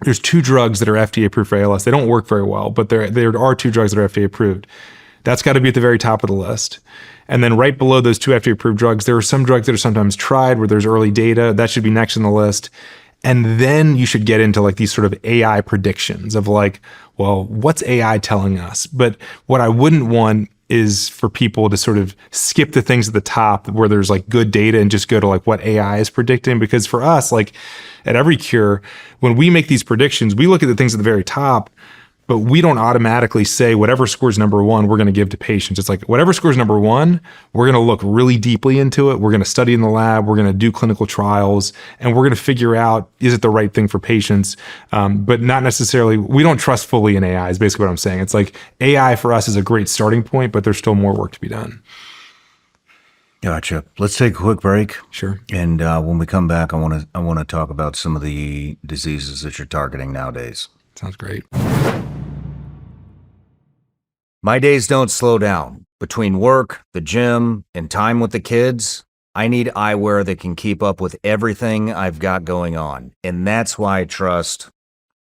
Speaker 2: there's 2 drugs that are FDA approved for ALS. They don't work very well, but there are 2 drugs that are FDA approved. That's got to be at the very top of the list. And then right below those 2 FDA approved drugs, there are some drugs that are sometimes tried where there's early data. That should be next on the list. And then you should get into like these sort of AI predictions of like, well, what's AI telling us? But what I wouldn't want is for people to sort of skip the things at the top where there's like good data and just go to like what AI is predicting. Because for us, like at every cure, when we make these predictions, we look at the things at the very top, but we don't automatically say whatever scores number 1, we're going to give to patients. It's like whatever scores number 1, we're going to look really deeply into it. We're going to study in the lab. We're going to do clinical trials, and we're going to figure out, is it the right thing for patients? But not necessarily, we don't trust fully in AI is basically what I'm saying. It's like AI for us is a great starting point, but there's still more work to be done.
Speaker 1: Gotcha. Let's take a quick break.
Speaker 2: Sure.
Speaker 1: And when we come back, I want to talk about some of the diseases that you're targeting nowadays.
Speaker 2: Sounds great.
Speaker 1: My days don't slow down. Between work, the gym, and time with the kids, I need eyewear that can keep up with everything I've got going on. And that's why I trust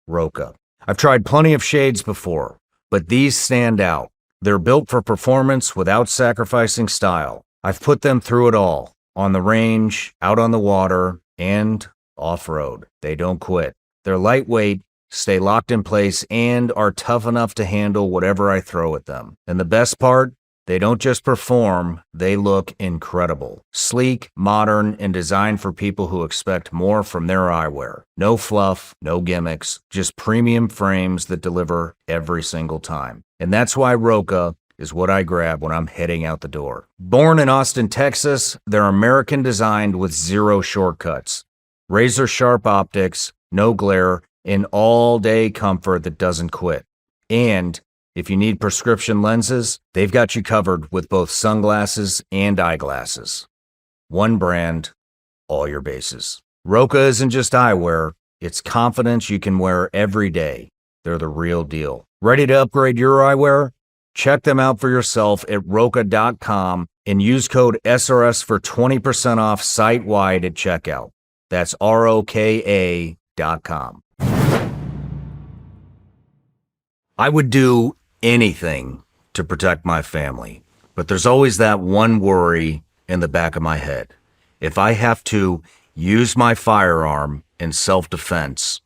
Speaker 1: Roka. I've tried plenty of shades before, but these stand out. They're built for performance without sacrificing style. I've put them through it all, on the range, out on the water, and off-road. They don't quit. They're lightweight, stay locked in place, and are tough enough to handle whatever I throw at them. And the best part, they don't just perform, they look incredible. Sleek, modern, and designed for people who expect more from their eyewear. No fluff, no gimmicks, just premium frames that deliver every single time. And that's why Roka is what I grab when I'm heading out the door. Born in Austin, Texas, they're American designed with zero shortcuts. Razor sharp optics, no glare, and all-day comfort that doesn't quit. And if you need prescription lenses, they've got you covered with both sunglasses and eyeglasses. One brand, all your bases. Roka isn't just eyewear, it's confidence you can wear every day. They're the real deal. Ready to upgrade your eyewear? Check them out for yourself at Roka.com and use code SRS for 20% off site-wide at checkout. That's ROKA.com. I would do anything to protect my family, but there's always that one worry in the back of my head. If I have to use my firearm in self-defense,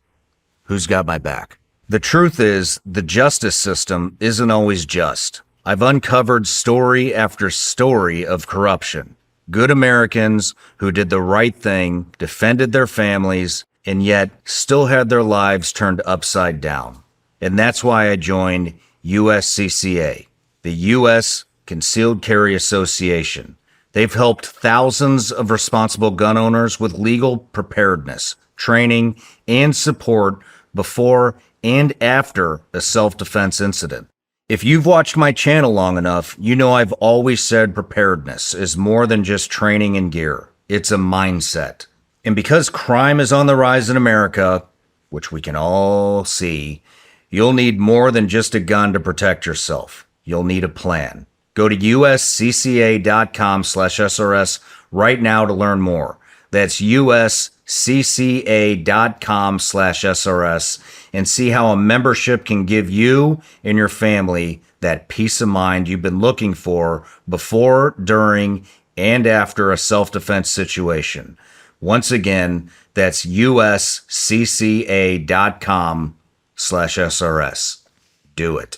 Speaker 1: who's got my back? The truth is, the justice system isn't always just. I've uncovered story after story of corruption. Good Americans who did the right thing, defended their families, and yet still had their lives turned upside down. And that's why I joined USCCA, the U.S. Concealed Carry Association. They've helped thousands of responsible gun owners with legal preparedness, training, and support before and after a self-defense incident. If you've watched my channel long enough, you know I've always said preparedness is more than just training and gear. It's a mindset. And because crime is on the rise in America, which we can all see, you'll need more than just a gun to protect yourself. You'll need a plan. Go to uscca.com/SRS right now to learn more. That's uscca.com/SRS, and see how a membership can give you and your family that peace of mind you've been looking for before, during, and after a self-defense situation. Once again, that's uscca.com/SRS. Do it.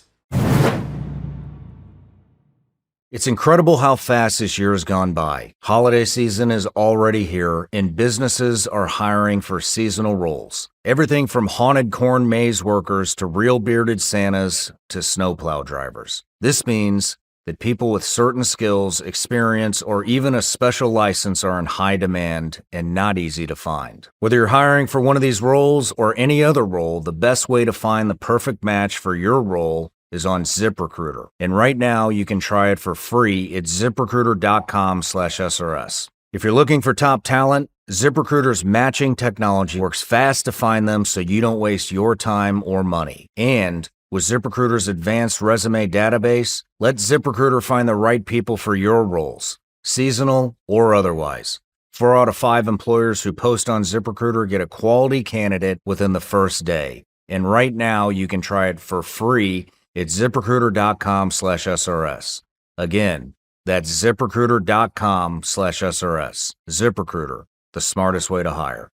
Speaker 1: It's incredible how fast this year has gone by. Holiday season is already here, and businesses are hiring for seasonal roles. Everything from haunted corn maze workers to real bearded Santas to snowplow drivers. This means that people with certain skills, experience, or even a special license are in high demand and not easy to find. Whether you're hiring for one of these roles or any other role, the best way to find the perfect match for your role is on ZipRecruiter. And right now you can try it for free at ziprecruiter.com/SRS. If you're looking for top talent, ZipRecruiter's matching technology works fast to find them so you don't waste your time or money. And with ZipRecruiter's advanced resume database, let ZipRecruiter find the right people for your roles, seasonal or otherwise. 4 out of 5 employers who post on ZipRecruiter get a quality candidate within the first day. And right now you can try it for free at ziprecruiter.com/SRS. Again, that's ziprecruiter.com/SRS. ZipRecruiter, the smartest way to hire.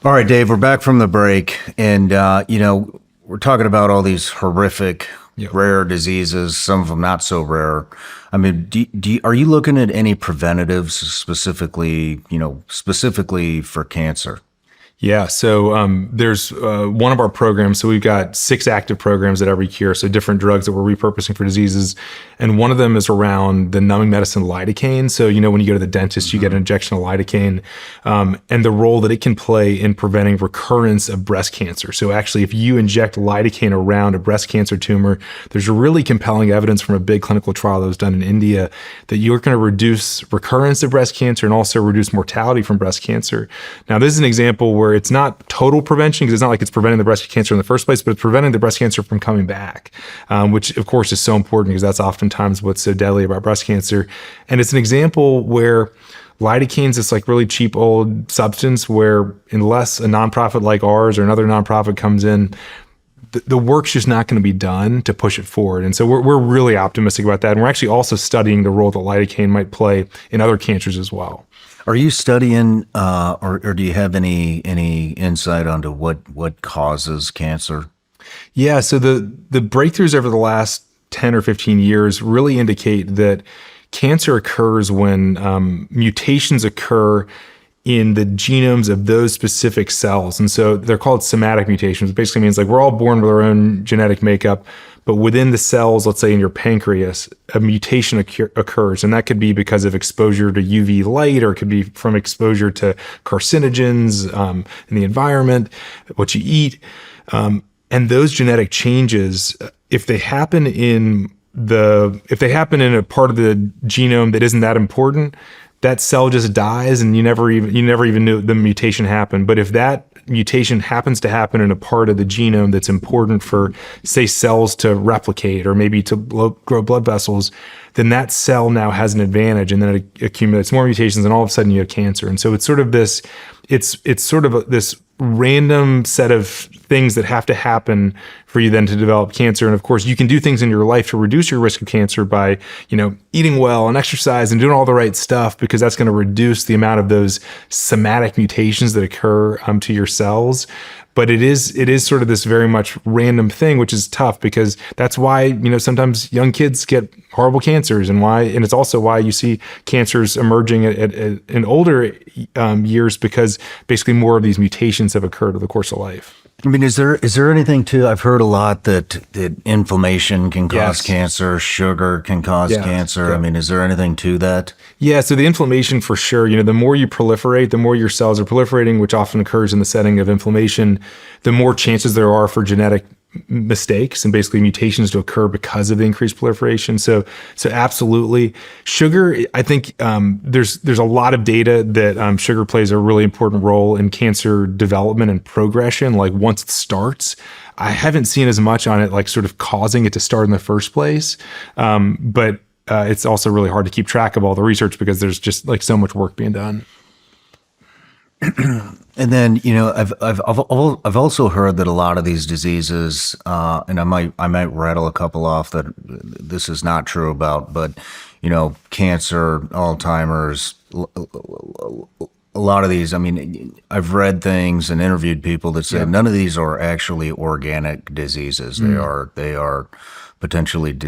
Speaker 1: All right, Dave, we're back from the break, and we're talking about all these horrific, rare diseases. Some of them not so rare. I mean, are you looking at any preventatives specifically for cancer?
Speaker 2: Yeah, so there's one of our programs. So we've got 6 active programs at every cure, so different drugs that we're repurposing for diseases. And one of them is around the numbing medicine lidocaine. So, when you go to the dentist, you get an injection of lidocaine, and the role that it can play in preventing recurrence of breast cancer. So actually, if you inject lidocaine around a breast cancer tumor, there's really compelling evidence from a big clinical trial that was done in India that you're going to reduce recurrence of breast cancer and also reduce mortality from breast cancer. Now, this is an example where it's not total prevention, because it's not like it's preventing the breast cancer in the first place, but it's preventing the breast cancer from coming back, which of course is so important because that's oftentimes what's so deadly about breast cancer. And it's an example where lidocaine is this like really cheap old substance where unless a nonprofit like ours or another nonprofit comes in, the work's just not going to be done to push it forward. And so we're really optimistic about that. And we're actually also studying the role that lidocaine might play in other cancers as well.
Speaker 1: Are you studying, or do you have any insight onto what causes cancer?
Speaker 2: Yeah, so the breakthroughs over the last 10 or 15 years really indicate that cancer occurs when mutations occur in the genomes of those specific cells. And so they're called somatic mutations. It basically means like we're all born with our own genetic makeup, but within the cells, let's say in your pancreas, a mutation occurs. And that could be because of exposure to UV light, or it could be from exposure to carcinogens in the environment, what you eat. And those genetic changes, if they happen in a part of the genome that isn't that important, that cell just dies and you never even knew the mutation happened. But if that mutation happens to happen in a part of the genome that's important for, say, cells to replicate or maybe to grow blood vessels, then that cell now has an advantage, and then it accumulates more mutations, and all of a sudden you have cancer. And so it's sort of this random set of things that have to happen for you then to develop cancer. And of course, you can do things in your life to reduce your risk of cancer by, eating well and exercise and doing all the right stuff, because that's going to reduce the amount of those somatic mutations that occur to your cells. But it is sort of this very much random thing, which is tough, because that's why, sometimes young kids get horrible cancers, and it's also why you see cancers emerging in older years, because basically more of these mutations have occurred over the course of life.
Speaker 1: I mean, is there anything to, I've heard a lot that inflammation can cause cancer, sugar can cause cancer. Yeah. I mean, is there anything to that? Yeah,
Speaker 2: so the inflammation for sure, the more you proliferate, the more your cells are proliferating, which often occurs in the setting of inflammation, the more chances there are for genetic mistakes and basically mutations to occur because of the increased proliferation. So absolutely. Sugar, I think there's a lot of data that sugar plays a really important role in cancer development and progression. Like once it starts, I haven't seen as much on it, like sort of causing it to start in the first place. But it's also really hard to keep track of all the research because there's just like so much work being done.
Speaker 1: And then, I've also heard that a lot of these diseases, and I might rattle a couple off that this is not true about, but cancer, Alzheimer's, a lot of these. I mean, I've read things and interviewed people that say none of these are actually organic diseases. They are potentially,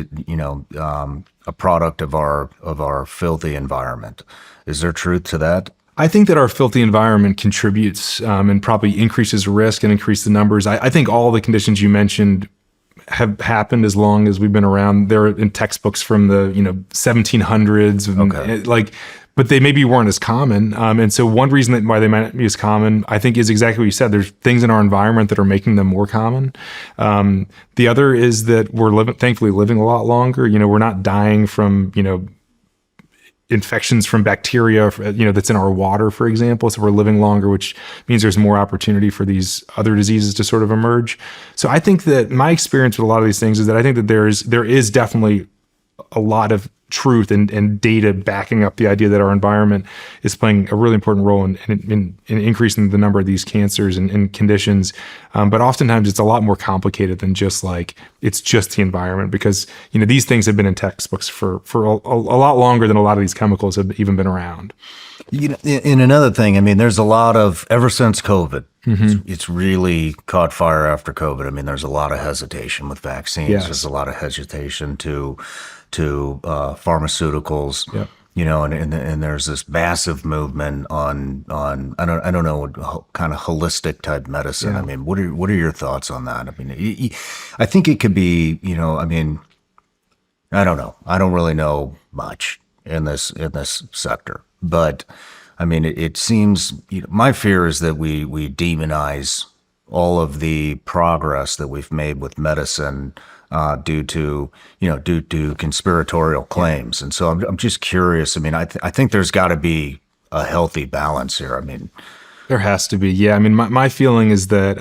Speaker 1: a product of our filthy environment. Is there truth to that?
Speaker 2: I think that our filthy environment contributes and probably increases risk and increases the numbers. I think all the conditions you mentioned have happened as long as we've been around. They're in textbooks from the 1700s, but they maybe weren't as common. And so one reason why they might not be as common, I think, is exactly what you said. There's things in our environment that are making them more common. The other is that we're thankfully living a lot longer. We're not dying from infections from bacteria, that's in our water, for example. So we're living longer, which means there's more opportunity for these other diseases to sort of emerge. So I think that my experience with a lot of these things is that I think that there is definitely a lot of truth and data backing up the idea that our environment is playing a really important role in increasing the number of these cancers and conditions. But oftentimes it's a lot more complicated than just like, it's just the environment, because, these things have been in textbooks for a lot longer than a lot of these chemicals have even been around.
Speaker 1: In another thing, I mean, there's a lot of, ever since COVID, it's really caught fire after COVID. I mean, there's a lot of hesitation with vaccines.
Speaker 2: Yes.
Speaker 1: There's a lot of hesitation to pharmaceuticals.
Speaker 2: Yep.
Speaker 1: And there's this massive movement on I don't know, kind of holistic type medicine.
Speaker 2: Yeah.
Speaker 1: I mean, what are your thoughts on that? I mean, I think it could be, I mean, I don't know. I don't really know much in this sector, but I mean, it seems, my fear is that we demonize all of the progress that we've made with medicine due to conspiratorial claims. And so I'm just curious. I mean, I think there's got to be a healthy balance here. I mean,
Speaker 2: there has to be. Yeah. I mean, my feeling is that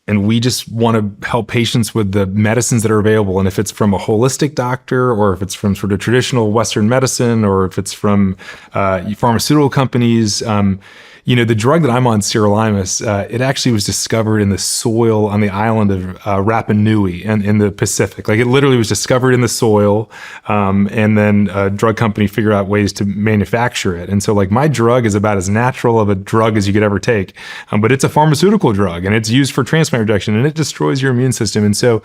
Speaker 2: we just want to help patients with the medicines that are available. And if it's from a holistic doctor, or if it's from sort of traditional Western medicine, or if it's from pharmaceutical companies, the drug that I'm on, sirolimus, it actually was discovered in the soil on the island of Rapa Nui in the Pacific. Like, it literally was discovered in the soil, and then a drug company figured out ways to manufacture it. And so, like, my drug is about as natural of a drug as you could ever take, but it's a pharmaceutical drug, and it's used for transplant rejection, and it destroys your immune system. And so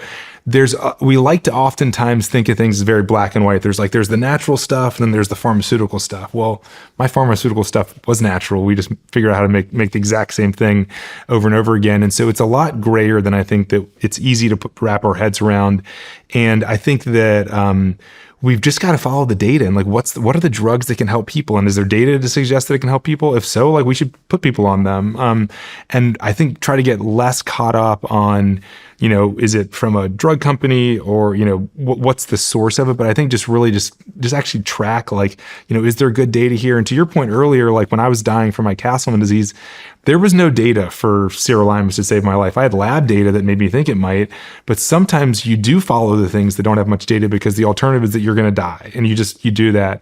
Speaker 2: we like to oftentimes think of things as very black and white. There's the natural stuff, and then there's the pharmaceutical stuff. Well, my pharmaceutical stuff was natural. We just figured out how to make the exact same thing over and over again. And so it's a lot grayer than I think that it's easy to wrap our heads around. And I think that we've just got to follow the data and like, what are the drugs that can help people? And is there data to suggest that it can help people? If so, like, we should put people on them. And I think try to get less caught up on, is it from a drug company, or, what's the source of it? But I think just really just actually track, like, is there good data here? And to your point earlier, like, when I was dying from my Castleman disease, there was no data for sirolimus to save my life. I had lab data that made me think it might, but sometimes you do follow the things that don't have much data, because the alternative is that you're going to die, and you do that.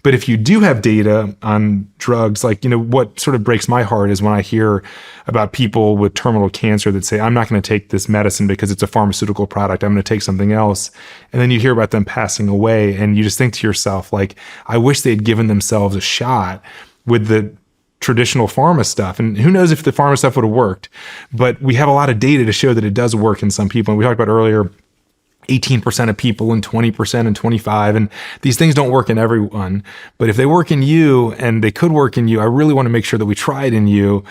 Speaker 2: But if you do have data on drugs, like, what sort of breaks my heart is when I hear about people with terminal cancer that say, I'm not going to take this medicine because it's a pharmaceutical product, I'm going to take something else. And then you hear about them passing away, and you just think to yourself, like, I wish they'd given themselves a shot with the traditional pharma stuff. And who knows if the pharma stuff would have worked, but we have a lot of data to show that it does work in some people. And we talked about earlier, 18% of people and 20% and 25%. And these things don't work in everyone, but if they work in you, and they could work in you, I really want to make sure that we try it in you,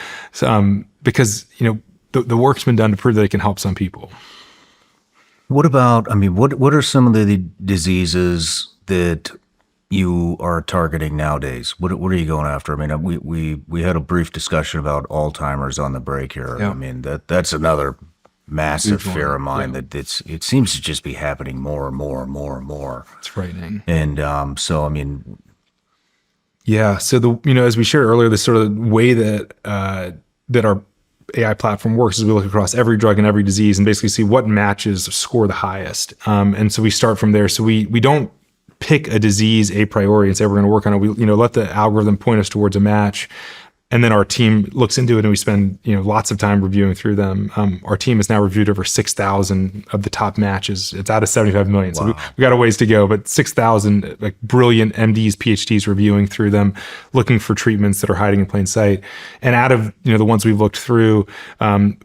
Speaker 2: because, the work's been done to prove that it can help some people.
Speaker 1: What about, I mean, what are some of the diseases that you are targeting nowadays? What are you going after? I mean, we had a brief discussion about Alzheimer's on the break here.
Speaker 2: Yeah.
Speaker 1: I mean, that's another massive fear of mine, that it seems to just be happening more and more and more and more.
Speaker 2: It's frightening.
Speaker 1: And so, I mean,
Speaker 2: yeah. So as we shared earlier, this sort of way that that our AI platform works is we look across every drug and every disease and basically see what matches score the highest. And so we start from there. So we don't pick a disease a priori and say we're going to work on it. We let the algorithm point us towards a match. And then our team looks into it and we spend, lots of time reviewing through them. Our team has now reviewed over 6,000 of the top matches. It's out of 75 million. So we got a ways to go, but 6,000 like brilliant MDs, PhDs reviewing through them, looking for treatments that are hiding in plain sight. And out of, the ones we've looked through,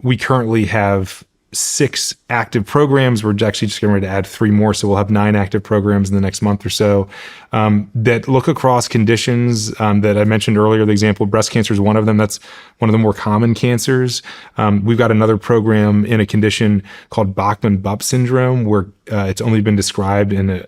Speaker 2: we currently have 6 active programs. We're actually just getting ready to add 3 more. So we'll have 9 active programs in the next month or so that look across conditions that I mentioned earlier. The example of breast cancer is one of them. That's one of the more common cancers. We've got another program in a condition called Bachmann-Bupp syndrome, where it's only been described in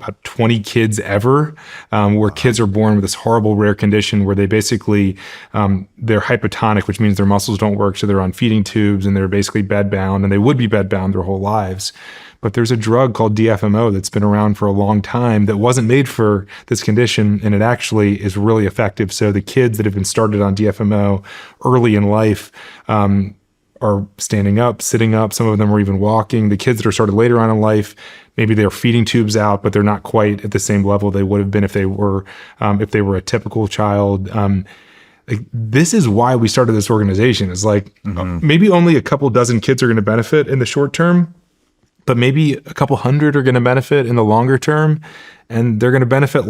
Speaker 2: about 20 kids ever, where kids are born with this horrible rare condition where they basically, they're hypotonic, which means their muscles don't work. So they're on feeding tubes and they're basically bedbound, and they would be bedbound their whole lives. But there's a drug called DFMO that's been around for a long time that wasn't made for this condition, and it actually is really effective. So the kids that have been started on DFMO early in life, are standing up, sitting up. Some of them are even walking. The kids that are started later on in life, maybe they're feeding tubes out, but they're not quite at the same level they would have been if they were a typical child. This is why we started this organization. It's like maybe only a couple dozen kids are going to benefit in the short term, but maybe a couple hundred are going to benefit in the longer term, and they're going to benefit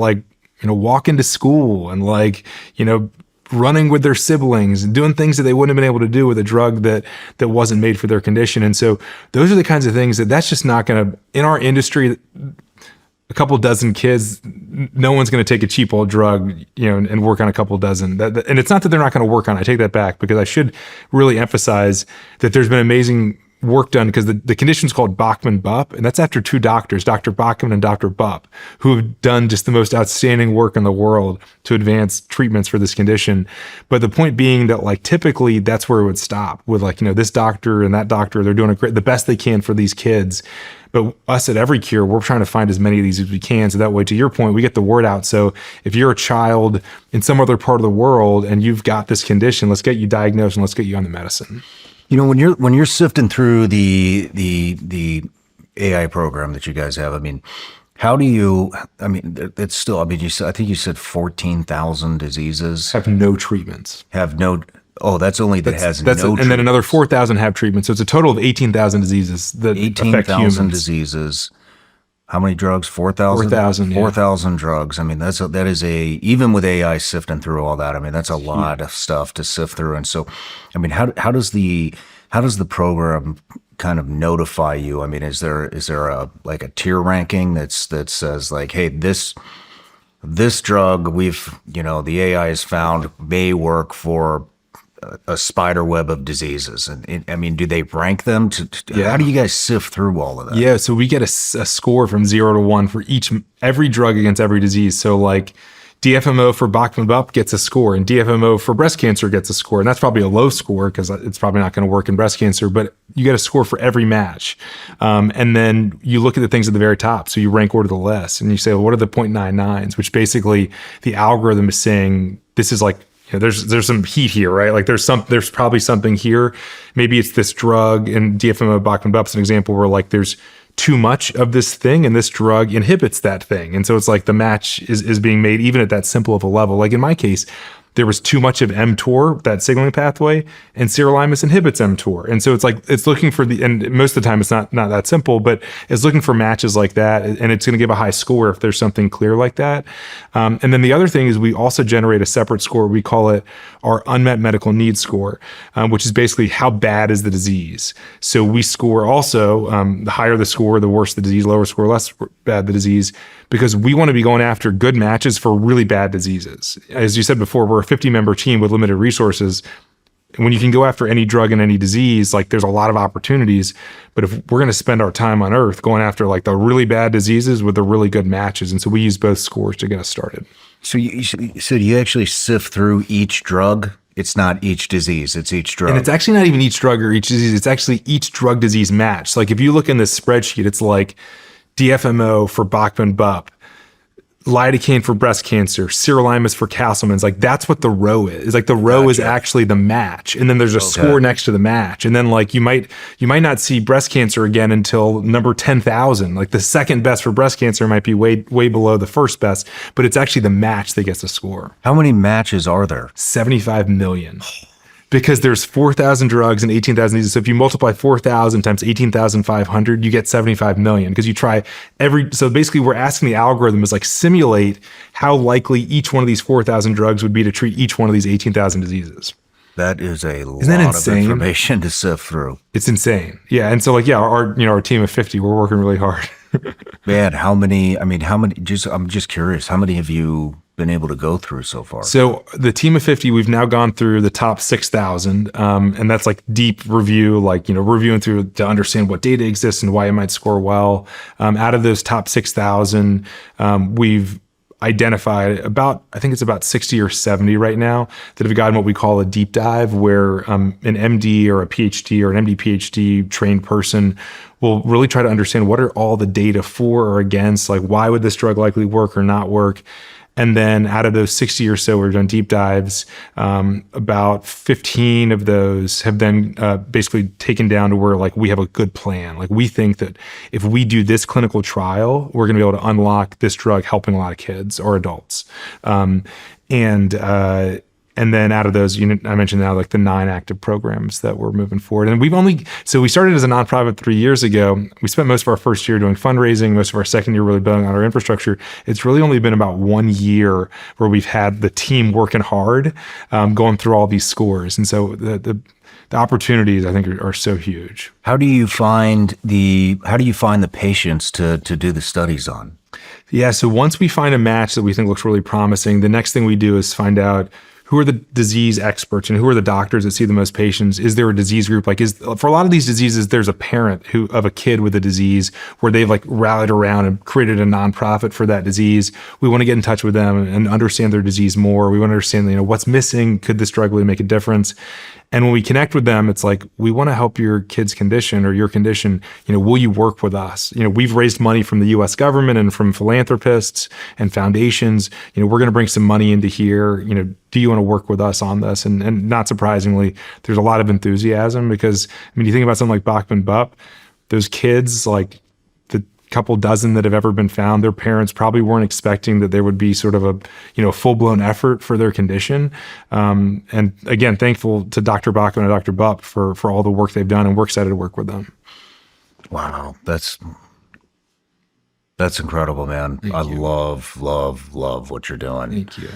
Speaker 2: walking to school and running with their siblings and doing things that they wouldn't have been able to do with a drug that wasn't made for their condition. And so those are the kinds of things that's just not going to, in our industry, a couple dozen kids, no one's going to take a cheap old drug, and work on a couple dozen. And it's not that they're not going to work on it. I take that back, because I should really emphasize that there's been amazing work done, because the condition's called Bachmann-Bupp, and that's after 2 doctors, Dr. Bachmann and Dr. Bupp, who have done just the most outstanding work in the world to advance treatments for this condition. But the point being that typically that's where it would stop with this doctor and that doctor, they're doing the best they can for these kids. But us at Every Cure, we're trying to find as many of these as we can. So that way, to your point, we get the word out. So if you're a child in some other part of the world and you've got this condition, let's get you diagnosed and let's get you on the medicine.
Speaker 1: When you're sifting through the AI program that you guys have, how do you? It's still. I think you said 14,000 diseases
Speaker 2: have no treatments.
Speaker 1: That's only that has no treatments.
Speaker 2: And then another 4,000 have treatments. So it's a total of 18,000 diseases that affect humans.
Speaker 1: 18,000 diseases. How many drugs? 4,000?
Speaker 2: 4,000, yeah.
Speaker 1: 4,000 drugs. That is even with AI sifting through all that, that's a lot of stuff to sift through. And so, how does the program kind of notify you? Is there a tier ranking that says hey, this drug the AI has found may work for a spider web of diseases, and do they rank them how do you guys sift through all of that?
Speaker 2: Yeah, so we get a score from 0 to 1 for every drug against every disease. So DFMO for Bachmann-Bupp gets a score, and DFMO for breast cancer gets a score, and that's probably a low score because it's probably not going to work in breast cancer, but you get a score for every match. And then you look at the things at the very top, so you rank order the list, and you say, well, what are the 0.99s, which basically the algorithm is saying this is there's some heat here, right? There's probably something here. Maybe it's this drug, and DFMO Bachmann-Bupp is an example where there's too much of this thing and this drug inhibits that thing. And so it's the match is being made even at that simple of a level. In my case, there was too much of mTOR, that signaling pathway, and sirolimus inhibits mTOR. And so it's looking for and most of the time it's not that simple, but it's looking for matches like that, and it's going to give a high score if there's something clear like that. And then the other thing is we also generate a separate score. We call it our unmet medical needs score, which is basically how bad is the disease. So we score also, the higher the score, the worse the disease, lower score, less bad the disease, because we want to be going after good matches for really bad diseases. As you said before, we're a 50-member team with limited resources. When you can go after any drug and any disease, there's a lot of opportunities. But if we're going to spend our time on Earth going after the really bad diseases with the really good matches, and so we use both scores to get us started.
Speaker 1: So you actually sift through each drug? It's not each disease, it's each drug.
Speaker 2: And it's actually not even each drug or each disease. It's actually each drug disease match. If you look in this spreadsheet, it's DFMO for Bachmann-Bupp, lidocaine for breast cancer, sirolimus for Castleman's. Like that's what the row is. Like the row is actually the match. And then there's a score next to the match. And then like you might not see breast cancer again until number 10,000. Like the second best for breast cancer might be way below the first best, but it's actually the match that gets the score.
Speaker 1: How many matches are there?
Speaker 2: 75 million. Because there's 4,000 drugs and 18,000 diseases. So if you multiply 4,000 times 18,500, you get 75 million. Because you try so basically we're asking the algorithm is like simulate how likely each one of these 4,000 drugs would be to treat each one of these 18,000 diseases.
Speaker 1: That is a lot
Speaker 2: insane?
Speaker 1: of information to sift through.
Speaker 2: It's insane. Yeah. And so like, yeah, our team of 50, we're working really hard.
Speaker 1: Man, I'm just curious, how many have you been able to go through so far?
Speaker 2: So the team of 50, we've now gone through the top 6,000. And that's like deep review, like, reviewing through to understand what data exists and why it might score well. Out of those top 6,000, we've identified I think it's about 60 or 70 right now that have gotten what we call a deep dive, where an MD or a PhD or an MD PhD trained person will really try to understand what are all the data for or against, like why would this drug likely work or not work. And then out of those 60 or so, we've done deep dives. About 15 of those have then basically taken down to where like we have a good plan. Like we think that if we do this clinical trial, we're going to be able to unlock this drug helping a lot of kids or adults. And then out of those, I mentioned now like the 9 active programs that we're moving forward. And so we started as a nonprofit 3 years ago. We spent most of our first year doing fundraising, most of our second year really building out our infrastructure. It's really only been about 1 year where we've had the team working hard, going through all these scores. And so the opportunities I think are so huge.
Speaker 1: How do you find the patients to do the studies on?
Speaker 2: Yeah. So once we find a match that we think looks really promising, the next thing we do is find out who are the disease experts and who are the doctors that see the most patients? Is there a disease group? Like for a lot of these diseases, there's a parent of a kid with a disease where they've like rallied around and created a nonprofit for that disease. We want to get in touch with them and understand their disease more. We want to understand, what's missing. Could this drug really make a difference? And when we connect with them, it's like, we want to help your kid's condition or your condition. Will you work with us? We've raised money from the US government and from philanthropists and foundations. We're going to bring some money into here. Do you want to work with us on this? And not surprisingly, there's a lot of enthusiasm because, you think about something like Bachman Bupp, those kids, like the couple dozen that have ever been found, their parents probably weren't expecting that there would be sort of a full-blown effort for their condition. And again, thankful to Dr. Bachman and Dr. Bupp for all the work they've done, and we're excited to work with them.
Speaker 1: Wow, that's incredible, man. I love what you're doing.
Speaker 2: Thank you.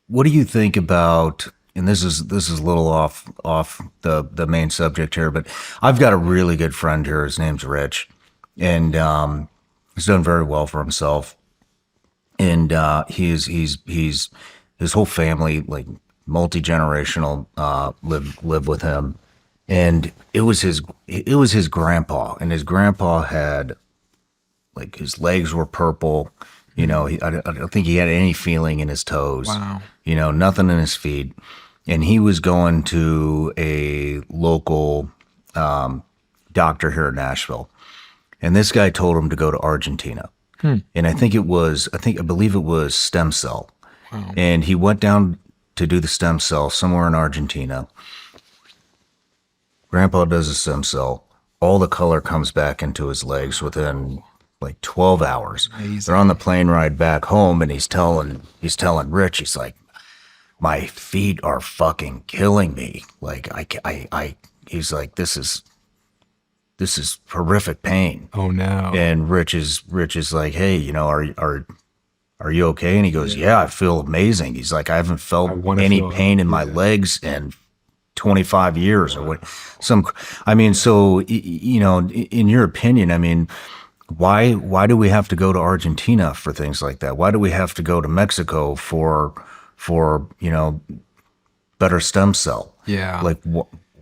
Speaker 1: What do you think about, and this is a little off the main subject here, but I've got a really good friend here. His name's Rich, and he's done very well for himself. And he's his whole family, like multi-generational, live with him. And it was his grandpa, and his grandpa had, like, his legs were purple. I don't think he had any feeling in his toes.
Speaker 2: Wow.
Speaker 1: Nothing in his feet. And he was going to a local doctor here in Nashville. And this guy told him to go to Argentina. And I believe it was stem cell.
Speaker 2: Wow.
Speaker 1: And he went down to do the stem cell somewhere in Argentina. Grandpa does a stem cell. All the color comes back into his legs within like 12 hours.
Speaker 2: Amazing.
Speaker 1: They're on the plane ride back home, and he's telling Rich, he's like, my feet are fucking killing me. Like he's like, this is horrific pain.
Speaker 2: Oh no.
Speaker 1: And Rich is like, hey, are you okay? And he goes, yeah, I feel amazing. He's like, I haven't felt any pain in my legs in 25 years or what. So, in your opinion, why do we have to go to Argentina for things like that? Why do we have to go to Mexico for better stem cell?
Speaker 2: Yeah.
Speaker 1: Like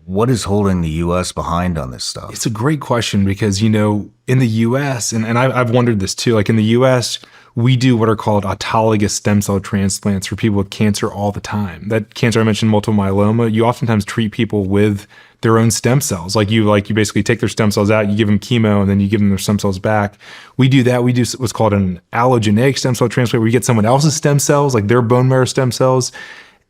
Speaker 1: what is holding the U.S. behind on this stuff?
Speaker 2: It's a great question because, in the U.S., and I've wondered this too, like in the U.S., we do what are called autologous stem cell transplants for people with cancer all the time. That cancer I mentioned, multiple myeloma, you oftentimes treat people with their own stem cells. Like you basically take their stem cells out, you give them chemo, and then you give them their stem cells back. We do that. We do what's called an allogeneic stem cell transplant, where you get someone else's stem cells, like their bone marrow stem cells,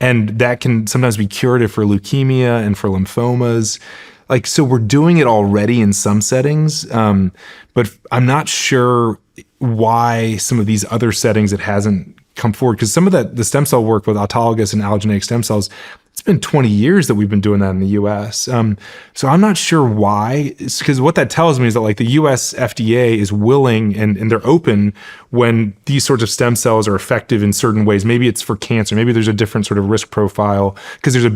Speaker 2: and that can sometimes be curative for leukemia and for lymphomas. Like, so we're doing it already in some settings, but I'm not sure why some of these other settings it hasn't come forward, because some of the stem cell work with autologous and allogeneic stem cells, it's been 20 years that we've been doing that in the US. So I'm not sure why, because what that tells me is that like the US FDA is willing and they're open when these sorts of stem cells are effective in certain ways. Maybe it's for cancer. Maybe there's a different sort of risk profile, because there's a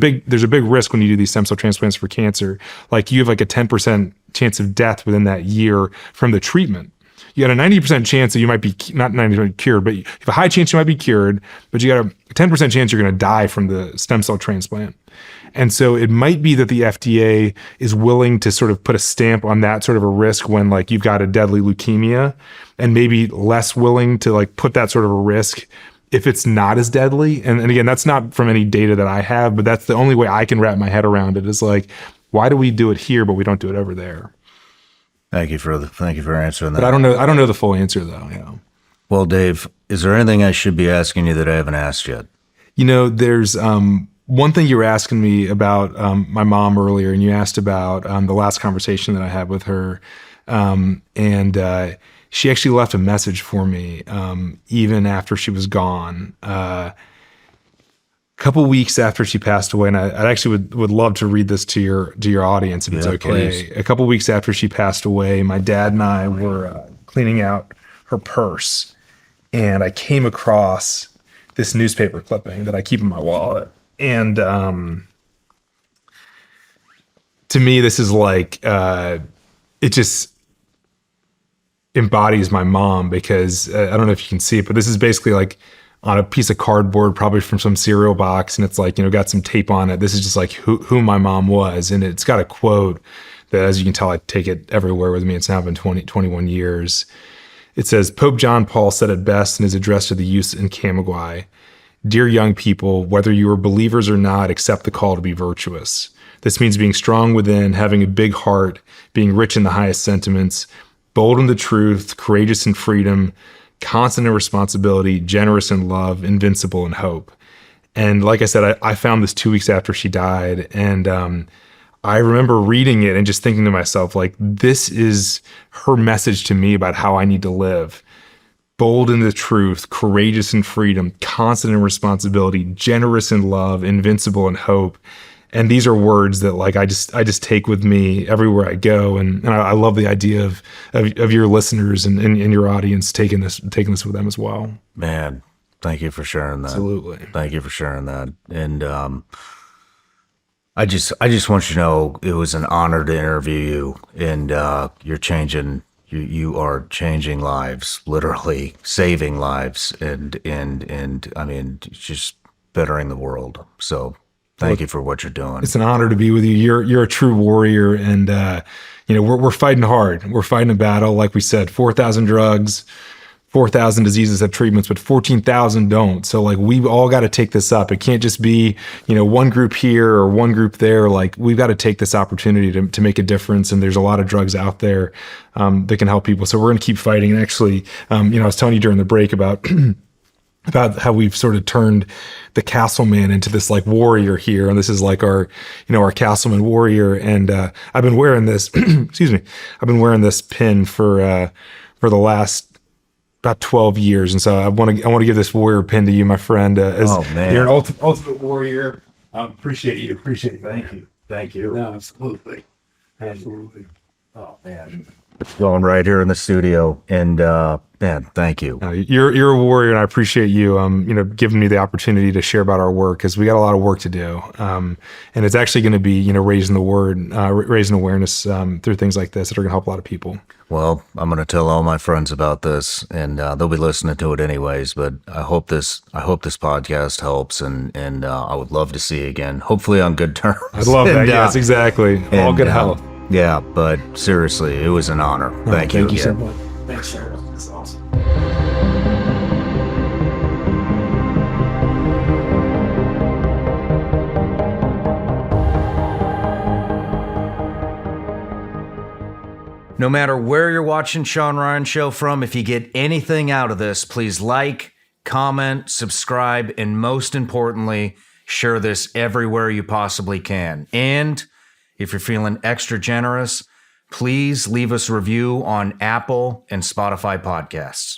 Speaker 2: big risk when you do these stem cell transplants for cancer. Like you have like a 10% chance of death within that year from the treatment. You got a 90% chance that you might be not 90% cured, but you have a high chance you might be cured, but you got a 10% chance you're going to die from the stem cell transplant. And so it might be that the FDA is willing to sort of put a stamp on that sort of a risk when like you've got a deadly leukemia, and maybe less willing to like put that sort of a risk if it's not as deadly. And again, that's not from any data that I have, but that's the only way I can wrap my head around it, is like, why do we do it here, but we don't do it over there?
Speaker 1: Thank you for answering that.
Speaker 2: But I don't know the full answer though. You know.
Speaker 1: Well, Dave, is there anything I should be asking you that I haven't asked yet?
Speaker 2: You know, there's one thing you were asking me about my mom earlier, and you asked about the last conversation that I had with her, and she actually left a message for me even after she was gone. Couple weeks after she passed away, and I actually would love to read this to your audience if it's okay. Please. A couple weeks after she passed away, my dad and I were cleaning out her purse, and I came across this newspaper clipping that I keep in my wallet. And to me, this is like it just embodies my mom, because I don't know if you can see it, but this is basically like on a piece of cardboard, probably from some cereal box, and it's like, you know, got some tape on it. This is just like who my mom was, and it's got a quote that, as you can tell, I take it everywhere with me. It's now been 21 years. It says, Pope John Paul said it best in his address to the youth in Camagüey: "Dear young people, whether you are believers or not, accept the call to be virtuous. This means being strong within, having a big heart, being rich in the highest sentiments, bold in the truth, courageous in freedom, constant in responsibility, generous in love, invincible in hope." And like I said, I found this 2 weeks after she died. And I remember reading it and just thinking to myself, like, this is her message to me about how I need to live. Bold in the truth, courageous in freedom, constant in responsibility, generous in love, invincible in hope. And these are words that like I just take with me everywhere I go, and I love the idea of your listeners and your audience taking this with them as well.
Speaker 1: Man, thank you for sharing that.
Speaker 2: Absolutely,
Speaker 1: thank you for sharing that. And I just want you to know it was an honor to interview you, and you are changing lives, literally saving lives, and I mean just bettering the world. So. Thank you for what you're doing.
Speaker 2: It's an honor to be with you. You're a true warrior, and you know we're fighting hard. We're fighting a battle. Like we said, 4,000 drugs, 4,000 diseases have treatments, but 14,000 don't. So like we've all got to take this up. It can't just be, you know, one group here or one group there. Like we've got to take this opportunity to make a difference. And there's a lot of drugs out there that can help people. So we're going to keep fighting. And actually, you know, I was telling you during the break about about how we've sort of turned the Castleman into this like warrior here. And this is like our, you know, our Castleman warrior. And I've been wearing this, excuse me, I've been wearing this pin for the last about 12 years. And so I want to give this warrior pin to you, my friend. As you're an ultimate warrior. I appreciate you. Thank you.
Speaker 3: No, absolutely. Oh man.
Speaker 1: It's going right here in the studio, and man, thank you.
Speaker 2: You're a warrior, and I appreciate you, you know, giving me the opportunity to share about our work, because we got a lot of work to do, and it's actually going to be, you know, raising awareness through things like this that are going to help a lot of people.
Speaker 1: Well, I'm going to tell all my friends about this, and they'll be listening to it anyways. But I hope this podcast helps, and I would love to see you again, hopefully on good terms.
Speaker 2: I'd love that. Yes, exactly. All good health.
Speaker 1: Yeah, but seriously, it was an honor. Thank you
Speaker 2: so much.
Speaker 3: Thanks, Shawn. That's awesome.
Speaker 1: No matter where you're watching Shawn Ryan Show from, if you get anything out of this, please like, comment, subscribe, and most importantly, share this everywhere you possibly can. And if you're feeling extra generous, please leave us a review on Apple and Spotify podcasts.